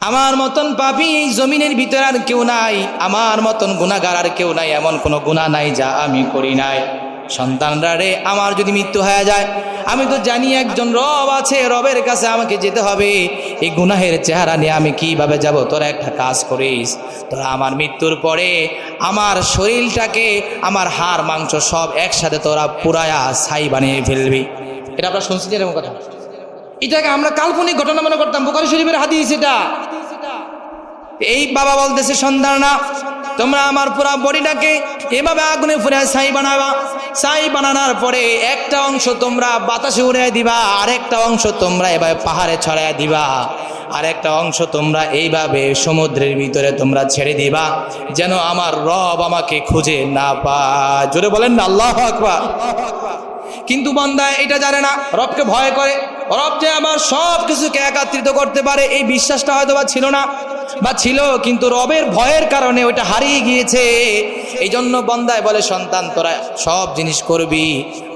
আমার মতন পাপী এই জমিনের ভিতরে আর কেউ নাই, আমার মতন গুনাহগার আর কেউ নাই, এমন কোনো গুনাহ নাই যা আমি করি নাই। সন্তানরা রে, আমার যদি মৃত্যু হয়ে যায়, আমি তো জানি একজন রব আছে, রবের কাছে আমাকে যেতে হবে। এই গুনাহের চেহারা নিয়ে আমি কিভাবে যাব? তোরা একটা কাজ করিস, তোরা আমার মৃত্যুর পরে আমার শরীরটাকে, আমার হাড় মাংস সব একসাথে তোরা পুরায়া ছাই বানিয়ে ফেলবি। এটা আপনারা শুনছেন এরকম কথা? এটাকে আমরা কাল্পনিক ঘটনা মনে করতাম, বুখারী শরীফের হাদিস এটা। এই বাবা বলতেছে, সন্তানরা তোমরা আমার পুরা বডিটাকে এভাবে আগুনে পুড়ে ছাই বানাবা। ছাই বানানোর পরে একটা অংশ তোমরা বাতাসে উড়িয়ে দিবা, আরেকটা অংশ তোমরা এভাবে পাহাড়ে ছড়াইয়া দিবা, আরেকটা অংশ তোমরা এইভাবে সমুদ্রের ভিতরে তোমরা ছেড়ে দিবা, যেন আমার রব আমাকে খুঁজে না পায়। জোরে বলেন না আল্লাহু আকবার। কিন্তু বান্দা এটা জানে না, রবকে ভয় করে। রব যে আমার সব কিছুকে একত্রিত করতে পারে, এই বিশ্বাসটা হয়তো বা ছিল না, বা ছিল, কিন্তু রবের ভয়ের কারণে ওটা হারিয়ে গিয়েছে। এই জন্য বান্দায় বলে, সন্তান তোরা সব জিনিস করবি,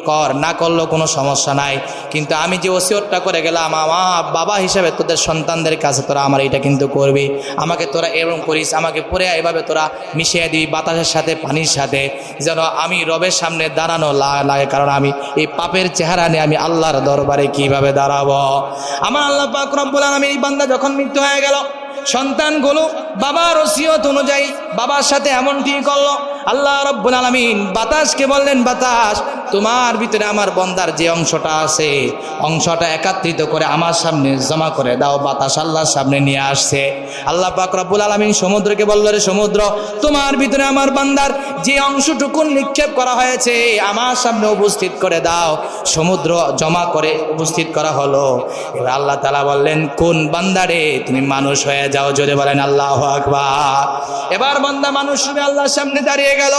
কর, না করলেও কোনো সমস্যা নাই, কিন্তু আমি যে ওসিয়তটা করে গেলাম আমার বাবা হিসাবে তোদের সন্তানদের কাছে, তোরা আমার এটা কিন্তু করবি। আমাকে তোরা এরকম করিস, আমাকে পরে এভাবে তোরা মিশিয়ে দিবি বাতাসের সাথে, পানির সাথে, যেন আমি রবের সামনে দাঁড়ানো লাগে। কারণ আমি এই পাপের চেহারা নিয়ে আমি আল্লাহর দরবারে কিভাবে দাঁড়াবো? আমার আল্লাহ পাক রব্বুল আলামিন, এই বান্দা যখন মৃত্যু হয়ে গেল, সন্তানগুলো বাবার ওসিয়ত অনুযায়ী বাবার সাথে এমনটি করলো। আল্লাহ রাব্বুল আলামিন বাতাসকে বললেন, বাতাস তোমার ভিতরে আমার বান্দার যে অংশটা আছে, অংশটা একত্রিত করে আমার সামনে জমা করে দাও। বাতাস আল্লাহর সামনে নিয়ে আসছে। আল্লাহ পাক রব্বুল আলামিন সমুদ্রকে বলল, রে সমুদ্র, তোমার ভিতরে আমার বান্দার যে অংশটুকু নিক্ষেপ করা হয়েছে আমার সামনে উপস্থিত করে দাও। সমুদ্র জমা করে উপস্থিত করা হলো। এবার আল্লাহ তাআলা বললেন, কোন বান্দারে তুমি মানুষ হয়ে যাও। জোরে বলেন আল্লাহু আকবার। এবার বান্দা মানুষ রূপে আল্লাহর সামনে দাঁড়িয়ে গেল।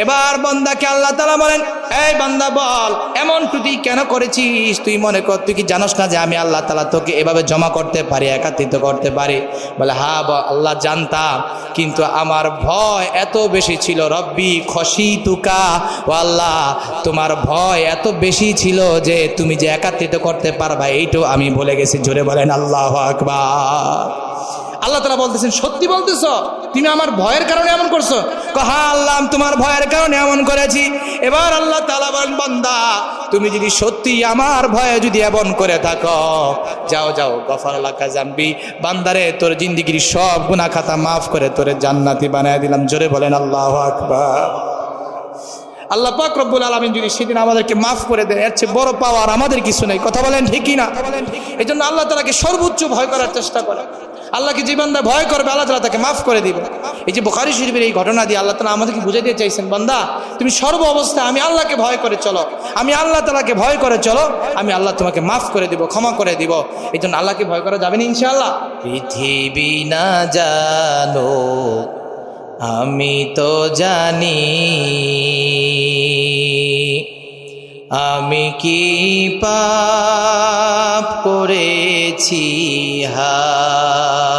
এবার বান্দাকে আল্লাহ তাআলা বলেন, এই বান্দা বল, এমন তুই কেন করেছিস? তুই মনে কর, তুই কি জানোস না যে আমি আল্লাহ তাআলা তোকে এভাবে জমা করতে পারি, একত্রিত করতে পারি? বলে, হ্যাঁ আল্লাহ জানতাম, কিন্তু আমার ভয় এত বেশি ছিল। রব্বি খশিতুকা, ও আল্লাহ তোমার ভয় এত বেশি ছিল যে তুমি যে একত্রিত করতে পারবা এইটাও আমি ভুলে গেছি। জোরে বলেন আল্লাহু আকবার। আল্লাহ তাআলা বলতেছেন, সত্যি বলতেছ? তুমি আমার ভয়ের কারণে এমন করছো? হ্যাঁ আল্লাহ, আমি তোমার ভয়ের কারণে এমন করেছি। এবার আল্লাহ তাআলা বলেন, বান্দা তুমি যদি সত্যি আমার ভয়ে যদি এমন করে থাকো, যাও যাও, গফার লাকা জানবি, বান্দারে তোর জিন্দেগির সব গুনাহ খাতা মাফ করে তোরে জান্নাতি বানায় দিলাম। জোরে বলেন আল্লাহু আকবার। আল্লাহ পাক রব্বুল আলামিন যদি সেদিন আমাদেরকে মাফ করে দেন, এর চেয়ে বড় পাওয়ার আমাদের কিছু নেই। কথা বলেন ঠিক কি না? এই জন্য আল্লাহ তাআলাকে সর্বোচ্চ ভয় করার চেষ্টা করে। আল্লাহকে যে বান্দা ভয় করবে, আল্লাহ তাআলা তাকে মাফ করে দিবে। এই যে বুখারী শরীফের এই ঘটনা দিয়ে আল্লাহ তাআলা আমাদেরকে বুঝাই দিয়ে চাইছেন, বান্দা তুমি সর্ব অবস্থায় আমি আল্লাহকে ভয় করে চলো, আমি আল্লাহ তাআলাকে ভয় করে চলো, আমি আল্লাহ তোমাকে মাফ করে দিব, ক্ষমা করে দিব। এই জন্য আল্লাহকে ভয় করা যাবে না ইনশাআল্লাহ। পৃথিবী না জানো আমি তো জানি, আমি কি পাপ করেছি হায়,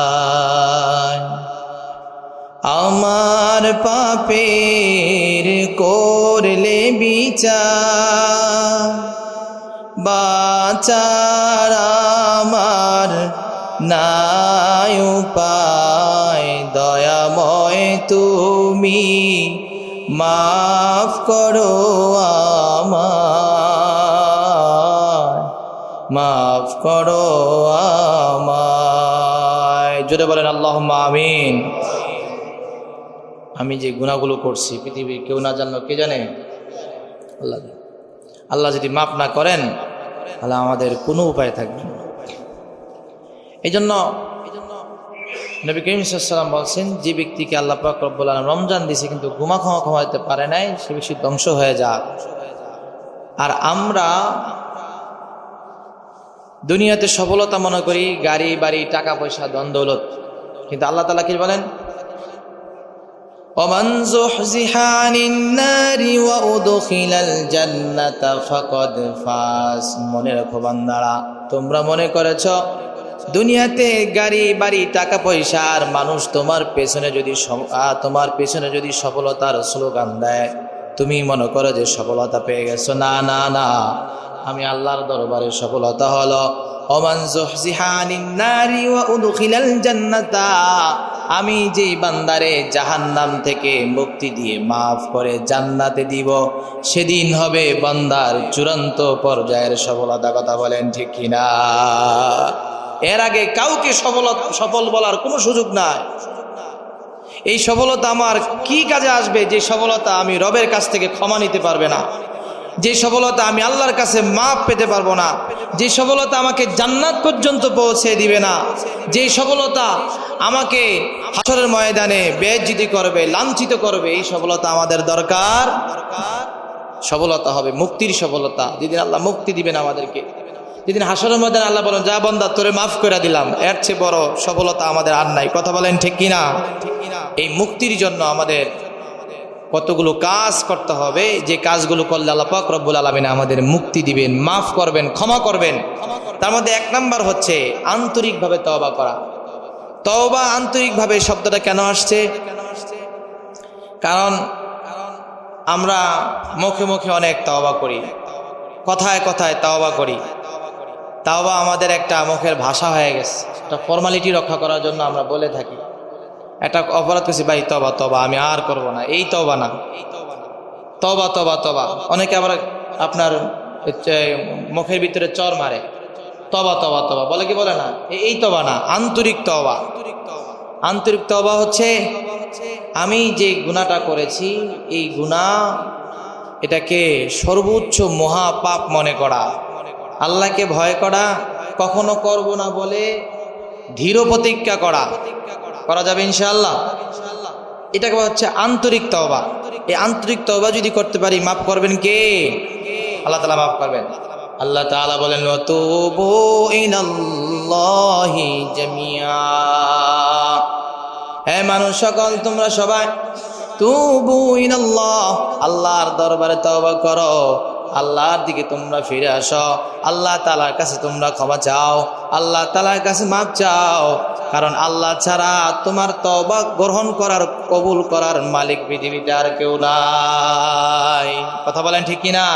আমার পাপের করলে বিচার, বাঁচার আমার নাই উপায়, দয়াময় তুমি মাফ করো আমায়, মাফ করো আমায়। জোরে বলেন আল্লাহুম্মা আমিন। আমি যে গুনাহগুলো করছি পৃথিবীর কেউ না জানলো, কে জানে? আল্লাহ। আল্লাহ যদি মাফ না করেন তাহলে আমাদের কোনো উপায় থাকবে না। এই জন্য নবী করিম সাল্লাল্লাহু আলাইহি ওয়াসাল্লাম বলছেন, যে ব্যক্তিকে আল্লাহ পাক রব্বুল আলামিন রমজান দিয়েছে কিন্তু গুনাহ ক্ষমাতে পারে নাই, সে বেশি ধ্বংস হয়ে যাক। আর আমরা দুনিয়াতে সফলতা মনে করি গাড়ি বাড়ি টাকা পয়সা ধন দৌলত, কিন্তু আল্লাহ তাআলা কি বলেন? ওমান যুহজিহা আনিন নারি ওয়া উদখিলাল জান্নাতা ফাকাদ ফাজ। মনে রাখো বান্দারা, তোমরা মনে করেছো দুনিয়াতে গাড়ি বাড়ি টাকা পয়সা আর মানুষ তোমার পেছনে যদি সফলতার স্লোগান দেয়, তুমি মনে করো যে সফলতা পেয়ে গেছো। না না না, আমি আল্লাহর দরবারে সফলতা হলো ওমান যুহজিহা আনিন নারি ওয়া উদখিলাল জান্নাতা, আমি যেই বান্দারে জাহান্নাম থেকে মুক্তি দিয়ে মাফ করে জান্নাতে দিব, সেদিন হবে বান্দার চূড়ান্ত পর্যায়ের সফলতা। কথা বলেন ঠিক কিনা? এর আগে কাউকে সফল বলার কোনো সুযোগ নাই। এই সফলতা আমার কি কাজে আসবে যে সফলতা আমি রবের কাছ থেকে ক্ষমা নিতে পারবে না, যে সফলতা আমি আল্লাহর কাছে মাপ পেতে পারবো না, যে সফলতা আমাকে জান্নাত পর্যন্ত পৌঁছে দিবে না, যে সফলতা আমাকে হাসরের ময়দানে বেইজ্জতি করবে, লাঞ্ছিত করবে, এই সফলতা আমাদের দরকার। সফলতা হবে মুক্তির সফলতা, যেদিন আল্লাহ মুক্তি দিবেন আমাদেরকে, যেদিন হাসরের ময়দানে আল্লাহ বলেন যা বান্দা তোরে মাফ করে দিলাম, এর চেয়ে বড় সফলতা আমাদের আর নাই। কথা বলেন ঠিক কিনা? এই মুক্তির জন্য আমাদের কতগুলো কাজ করতে হবে, যে কাজগুলো করলে আল্লাহ পাক রব্বুল আলামিন আমাদের মুক্তি দিবেন, মাফ করবেন, ক্ষমা করবেন। তার মধ্যে এক নাম্বার হচ্ছে আন্তরিকভাবে তওবা করা। তওবা আন্তরিকভাবে শব্দটা কেন আসছে? কারণ আমরা মুখে মুখে অনেক তওবা করি, কথায় কথায় তওবা করি। তওবা আমাদের একটা মুখের ভাষা হয়ে গেছে, একটা ফর্মালিটি রক্ষা করার জন্য আমরা বলে থাকি। একটা অপরাধ করছি, ভাই তবা তবা, আমি আর করব না, এই তবা না, তবা তবা তবা। অনেকে আবার আপনার মুখের ভিতরে চর মারে, তবা তবা তবা বলে, কি বলে না, এই তবা না, আন্তরিক তবা। আন্তরিক তবা হচ্ছে আমি যে গুনাহটা করেছি, এই গুনাহ এটাকে সর্বোচ্চ মহাপাপ মনে করা, আল্লাহকে ভয় করা, কখনো করব না বলে দৃঢ় প্রতিজ্ঞা করা। করা যাবে ইনশাআল্লাহ। এটাকে বলা হচ্ছে আন্তরিক তওবা। এই আন্তরিক তওবা যদি করতে পারি, মাফ করবেন কে? আল্লাহ তাআলা মাফ করবেন। আল্লাহ তাআলা বলেন ওয়াতুবু ইলাল্লাহি জামিআ, হে মানুষ সকল তোমরা সবাই তুবু ইলাল্লাহ, আল্লাহর দরবারে তওবা করো, আল্লাহর দিকে তোমরা ফিরে আসো, আল্লাহ তাআলার কাছে তোমরা ক্ষমা চাও, আল্লাহ তাআলার কাছে মাপ চাও। কারণ আল্লাহ ছাড়া তোমার তওবা গ্রহণ করার, কবুল করার মালিক পৃথিবীতে আর কেউ নাই। কথা বলেন ঠিক কিনা?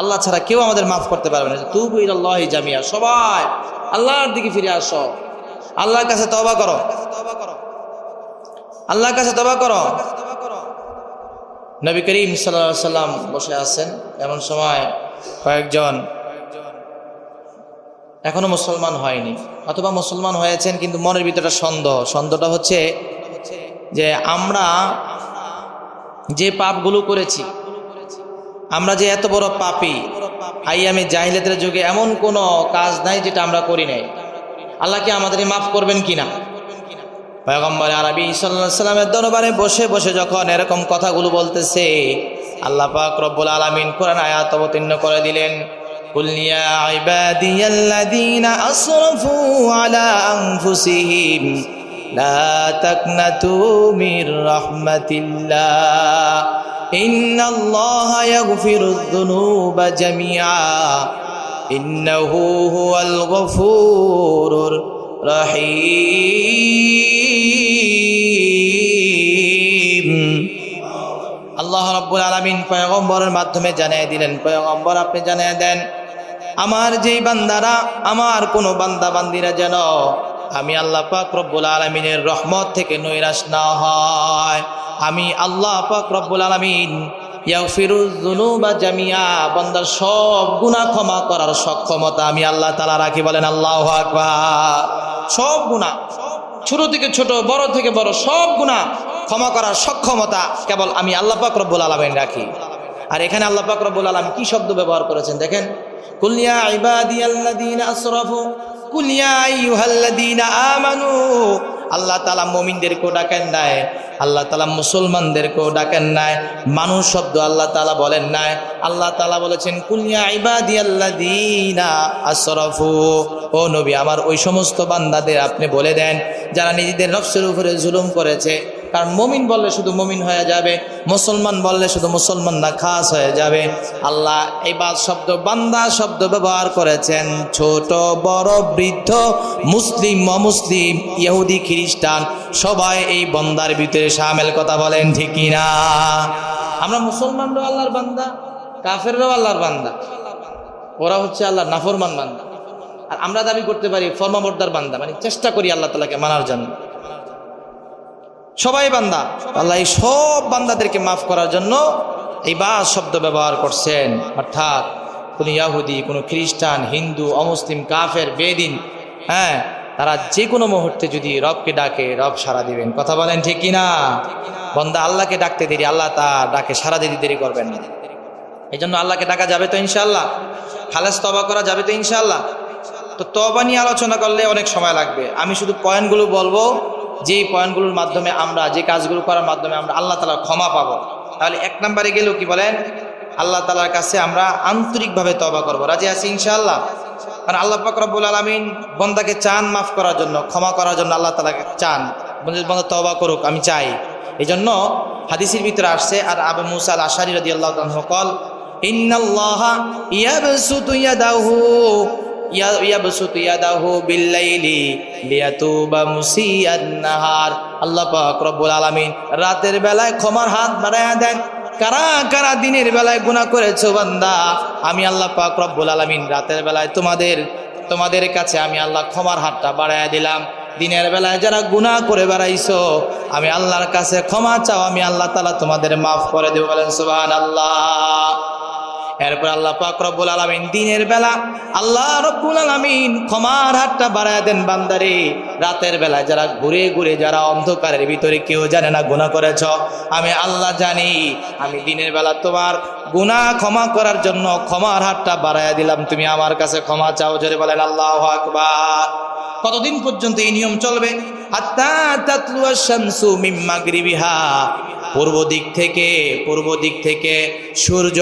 আল্লাহ ছাড়া কেউ আমাদের মাফ করতে পারবে না। তুবু ইলাল্লাহি জামিআ, সবাই আল্লাহর দিকে ফিরে আসো, আল্লাহর কাছে তওবা করো, আল্লাহর কাছে তওবা করো। নবী করিম সাল্লাল্লাহু আলাইহি সাল্লাম বসে আছেন, এমন সময় কয়েকজন এখনো মুসলমান হয়নি, অথবা মুসলমান হয়েছেন কিন্তু মনের ভিতরে সন্দেহটা হচ্ছে যে আমরা যে পাপগুলো করেছি, আমরা যে এত বড় পাপী, আইয়ামে জাহিলিয়াতের যুগে এমন কোনো কাজ নাই যেটা আমরা করি নাই, আল্লাহ কি আমাদের মাফ করবেন কিনা? পয়গম্বর আরবি সাল্লাল্লাহু আলাইহি সাল্লামের দরবারে বসে বসে যখন এরকম কথাগুলো বলতেছে, আল্লাহ পাক রব্বুল আলামিন কোরআন আয়াত অবতীর্ণ করে দিলেন, কুল ইয়া ইবাদিয়াল্লাযীনা আসরাফু আলা আনফুসিহিম লা তাকনাতু মির রাহমাতিল্লাহ ইন্নাল্লাহা ইয়াগফিরুয যুনুবা জামিআ ইন্নাহু হুয়াল গফুরুর রহিম। আল্লাহ রাব্বুল আলামিন পয়গম্বরের মাধ্যমে জানিয়ে দিলেন, পয়গম্বর আপনি জানিয়ে দেন আমার যেই বান্দারা, আমার কোনো বান্দা বান্দিরা যেন আমি আল্লাহ পাক রব্বুল আলামিনের রহমত থেকে নৈরাশ না হয়। আমি আল্লাহ পাক রব্বুল আলামিন ইয়াগফিরুয যুনুবা জামিআ, বান্দার সব গুনাহ ক্ষমা করার সক্ষমতা আমি আল্লাহ তাআলা রাখি। বলেন আল্লাহু আকবার। সব গুনাহ, ছোট থেকে ছোট, বড় থেকে বড়, সব গুনাহ ক্ষমা করার সক্ষমতা কেবল আমি আল্লাহ পাক রব্বুল আলামিন রাখি। আর এখানে আল্লাহ পাক রব্বুল আলামিন কি শব্দ ব্যবহার করেছেন দেখেন, কুল ইয়া ইবাদিয়াল্লাযীনা আসরাফু, কুল ইয়া আইয়ুহাল্লাযীনা আমানু। আল্লাহ তাআলা মুমিনদেরকেও ডাকেন নাই, আল্লাহ তাআলা মুসলমানদেরকেও ডাকেন নাই, মানুষ শব্দ আল্লাহ তাআলা বলেন নাই। আল্লাহ তাআলা বলেছেন কুল ইয়া ইবাদিয়াল্লাযীনা আসরাফু, ও নবী আমার ওই সমস্ত বান্দাদের আপনি বলে দেন যারা নিজেদের নফসের উপরে জুলুম করেছে। কারণ মুমিন বললে শুধু মুমিন হয়ে যাবে, মুসলমান বললে শুধু মুসলমান না, খাস হয়ে যাবে। আল্লাহ ইবাদ শব্দ, বান্দা শব্দ ব্যবহার করেছেন ছোট বড়, বৃদ্ধ, মুসলিম অমুসলিম, ইহুদি খ্রিস্টান, সবাই এই বান্দার ভিতরে শামিল। কথা বলেন ঠিক কিনা? আমরা মুসলমানরাও আল্লাহর বান্দা, কাফেররাও আল্লাহর বান্দা, ওরা হচ্ছে আল্লাহর নাফরমান বান্দা। আর আমরা দাবি করতে পারি ফরমাবরদার বান্দা, মানে চেষ্টা করি আল্লাহ তাআলাকে মানার জন্য। সবাই বান্দা, আল্লাহ এই সব বান্দাদেরকে মাফ করার জন্য ইবাদ শব্দ ব্যবহার করছেন। অর্থাৎ কোনো ইয়াহুদি, কোনো খ্রিস্টান, হিন্দু, অমুসলিম, কাফের, বেদিন, হ্যাঁ, তারা যে কোনো মুহূর্তে যদি রবকে ডাকে, রব সাড়া দিবেন। কথা বলেন ঠিক কিনা? বান্দা আল্লাহকে ডাকতে দেরি, আল্লাহ তার ডাকে সাড়া দিতে দেরি করবেন না। এই জন্য আল্লাহকে ডাকা যাবে তো ইনশাআল্লাহ, খালেস তওবা করা যাবে তো ইনশাআল্লাহ। তো তওবা নিয়ে আলোচনা করলে অনেক সময় লাগবে। আমি শুধু পয়েন্টগুলো বলবো, যেই পয়েন্টগুলোর মাধ্যমে আমরা, যে কাজগুলো করার মাধ্যমে আমরা আল্লাহ তাআলার ক্ষমা পাবো। তাহলে 1 নম্বরে গেলেও কি বলেন? আল্লাহ তাআলার কাছে আমরা আন্তরিকভাবে তওবা করব। রাজি আছি ইনশাআল্লাহ? কারণ আল্লাহ পাক রব্বুল আলামিন বান্দাকে চান মাফ করার জন্য, ক্ষমা করার জন্য। আল্লাহ তাআলাকে চান বান্দা তওবা করুক, আমি চাই। এই জন্য হাদিসের ভিতরে আসছে, আর আবু মুসা আল আশআরী রাদিয়াল্লাহু আনহু বলেন, ইন্নাল্লাহা ইয়াবসুতু ইয়াদাহু বিল্লাইলি লিয়াতুবা মুসিআন নাহার। আল্লাহ পাক রব্বুল আলামিন রাতের বেলায় ক্ষমার হাত বাড়ায়া দেন। কারা কারা দিনের বেলায় গুনাহ করেছো বান্দা, আমি আল্লাহ পাক রব্বুল আলামিন রাতের বেলায় তোমাদের কাছে আমি আল্লাহ ক্ষমার হাতটা বাড়ায়া দিলাম। দিনের বেলায় যারা গুনাহ করে বেড়াইছো, আমি আল্লাহর কাছে ক্ষমা চাও, আমি আল্লাহ তাআলা তোমাদের মাফ করে দেব। বলেন সুবহানাল্লাহ। এরপর আল্লাহ পাক রব্বুল আলামিন দিনের বেলা আল্লাহ রব্বুল আলামিন ক্ষমার হাতটা বাড়ায় দেন বান্দারে। রাতের বেলায় যারা ঘুরে ঘুরে, যারা অন্ধকারের ভিতরে কেউ জানে না গুনাহ করেছ, আমি আল্লাহ জানি। আমি দিনের বেলা তোমার গুনাহ ক্ষমা করার জন্য ক্ষমার হাতটা বাড়ায় দিলাম, তুমি আমার কাছে ক্ষমা চাও। জোরে বলেন আল্লাহু আকবার। কতদিন পর্যন্ত এই নিয়ম চলবে? হাত্তা তাতলুয়া শামসু মিন মাগরিবিহা, পূর্ব দিক থেকে সূর্য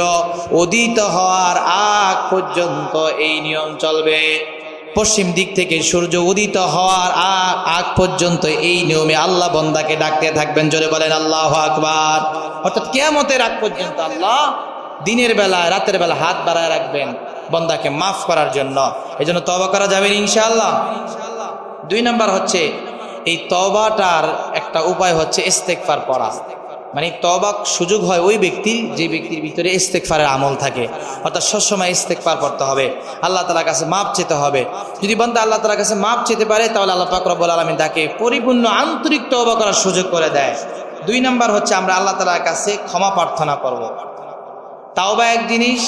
উদিত হওয়ার আগ পর্যন্ত এই নিয়ম চলবে। পশ্চিম দিক থেকে সূর্য উদিত হওয়ার আগ পর্যন্ত এই নিয়মে আল্লাহ বান্দাকে ডাকতে থাকবেন। জোরে বলেন আল্লাহু আকবার। অর্থাৎ কিয়ামতের আগ পর্যন্ত আল্লাহ দিনের বেলা, রাতের বেলা হাত বাড়ায় রাখবেন বান্দাকে মাফ করার জন্য। এই জন্য তওবা করা যাবে ইনশাআল্লাহ। 2 নম্বর হচ্ছে, এই তওবাটার একটা উপায় হচ্ছে ইস্তেগফার পড়া। মানে তওবা সুযোগ হয় ওই ব্যক্তির, যে ব্যক্তির ভিতরে ইস্তেগফারের আমল থাকে। অর্থাৎ সবসময় ইস্তেগফার করতে হবে, আল্লাহ তাআলার কাছে মাপ চেতে হবে। যদি বান্দা আল্লাহ তাআলার কাছে মাপ চেতে পারে, তাহলে আল্লাহ পাক রব্বুল আলামিন তাকে পরিপূর্ণ আন্তরিক তওবা করার সুযোগ করে দেয়। 2 নম্বর হচ্ছে, আমরা আল্লাহ তাআলার কাছে ক্ষমা প্রার্থনা করব। তাওবা এক জিনিস,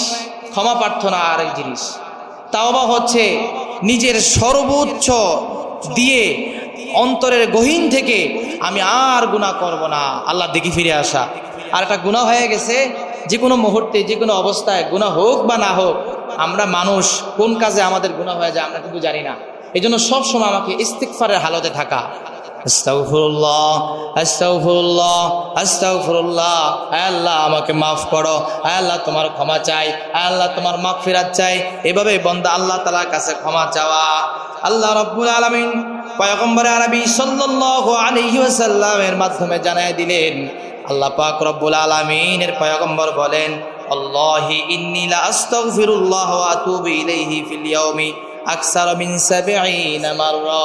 ক্ষমা প্রার্থনা আরেক জিনিস। তাওবা হচ্ছে নিজের সর্বোচ্চ দিয়ে অন্তরের গহীন থেকে আমি আর গুনাহ করব না, আল্লাহ দেখি ফিরে আসা। আর একটা গুনাহ হয়ে গেছে, যে কোনো মুহূর্তে, যে কোনো অবস্থায় গুনাহ হোক বা না হোক, আমরা মানুষ, কোন কাজে আমাদের গুনাহ হয়ে যায় আমরা কিন্তু জানি না। এই জন্য সবসময় আমাকে ইস্তিগফারের হালতে থাকা। আস্তাগফিরুল্লাহ, আস্তাগফিরুল্লাহ, আস্তাগফিরুল্লাহ। আল্লাহ আমাকে মাফ করো, আল্লাহ তোমার ক্ষমা চাই, আল্লাহ তোমার মাগফিরাত চাই। এভাবে বান্দা আল্লাহ তাআলার কাছে ক্ষমা চাওয়া। আল্লাহ রাব্বুল আলামিন পয়গম্বর আরবি সাল্লাল্লাহু আলাইহি ওয়াসাল্লামের মাধ্যমে জানায় দিলেন। আল্লাহ পাক রব্বুল আলামিনের পয়গম্বর বলেন, আল্লাহি ইন্নী লা আস্তাগফিরুল্লাহ ওয়া আতুবু ইলাইহি ফিল ইয়াউমি আকসারা মিন 70 মাররা।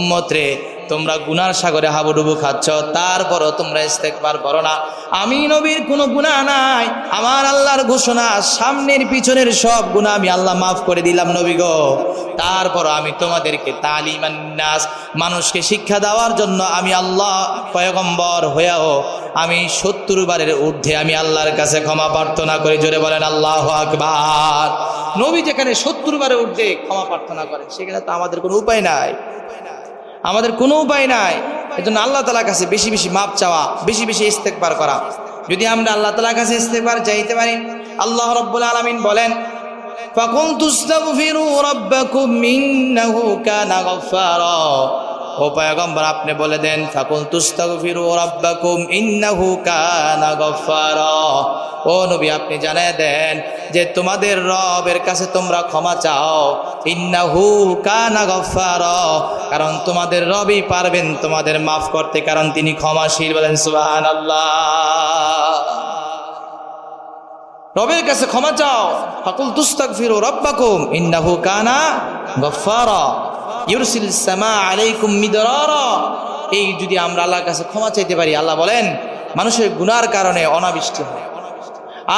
উম্মত রে, তোমরা গুনার সাগরে হাবুডুবু খাচ্ছ, তারপরও তোমরা ইস্তেগফার করো না। আমি নবীর কোনো গুনাহ নাই, আমার আল্লাহর ঘোষণা, সামনের পিছনের সব গুনাহ আমি আল্লাহ মাফ করে দিলাম নবী গো। তারপর আমি তোমাদেরকে তালিমান নাস, মানুষকে শিক্ষা দেওয়ার জন্য আমি আল্লাহ পয়গম্বর হয়েও আমি 70 বারের ঊর্ধ্বে আমি আল্লাহর কাছে ক্ষমা প্রার্থনা করি। জোরে বলেন আল্লাহু আকবার। নবী যেখানে 70 বারের ঊর্ধ্বে ক্ষমা প্রার্থনা করেন, সেখানে তো আমাদের কোনো উপায় নাই, আমাদের কোনো উপায় নাই। এজন্য আল্লাহ তাআলার কাছে বেশি বেশি মাপ চাওয়া, বেশি বেশি ইস্তেগফার করা। যদি আমরা আল্লাহ তাআলার কাছে ইস্তেগফার চাইতে পারি, আল্লাহ রাব্বুল আলামিন বলেন, ফাকুলতু আস্তাগফিরু রাব্বাকুম ইন্নাহু কানা গাফফারা। ও পয়গম্বর, আপনি বলে দেন, ফাকুলতু আস্তাগফিরু রাব্বাকুম ইন্নাহু কানা গাফফারা। ও নবী, আপনি জানায় দেন যে তোমাদের রবের কাছে তোমরা ক্ষমা চাও, ইন্নাহু কানা গাফফারা, কারণ তোমাদের রবই পারবেন তোমাদের মাফ করতে, কারণ তিনি ক্ষমাশীল। বলেন সুবহানাল্লাহ। রবের কাছে ক্ষমা চাও, ফাকুলতু আস্তাগফিরু রাব্বাকুম ইন্নাহু কানা গাফফারা ইউরসিলিস সামা আলাইকুম মিদরারা। এই যদি আমরা আল্লাহর কাছে ক্ষমা চাইতে পারি, আল্লাহ বলেন মানুষের গুনার কারণে অনাবৃষ্টি হয়,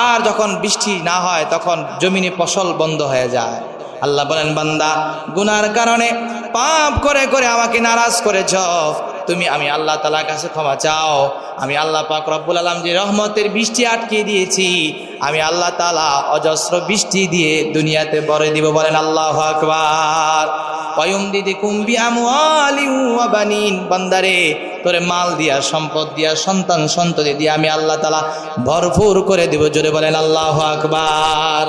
আর যখন বৃষ্টি না হয় তখন জমিনে ফসল বন্ধ হয়ে যায়, আল্লাহ বলেন, বান্দা গুনার কারণে পাপ করে করে আমাকে নারাজ করেছ, তুমি আমি আল্লাহ তাআলার কাছে ক্ষমা চাও। আমি আল্লাহ পাক রব্বুল আলামিন যে রহমতের বৃষ্টি আটকে দিয়েছি, আমি আল্লাহ তাআলা অজস্র বৃষ্টি দিয়ে দুনিয়াতে ভরে দিব। বলেন আল্লাহু আকবার। ওয়ায়ুমদিদুকুম বিআমওয়ালিন ওয়া বানিন, বান্দারে তোরে মাল দিয়া, সম্পদ দিয়া, সন্তান সন্ততি দিয়া আমি আল্লাহ তাআলা ভরপুর করে দিব। জোরে বলেন আল্লাহু আকবার।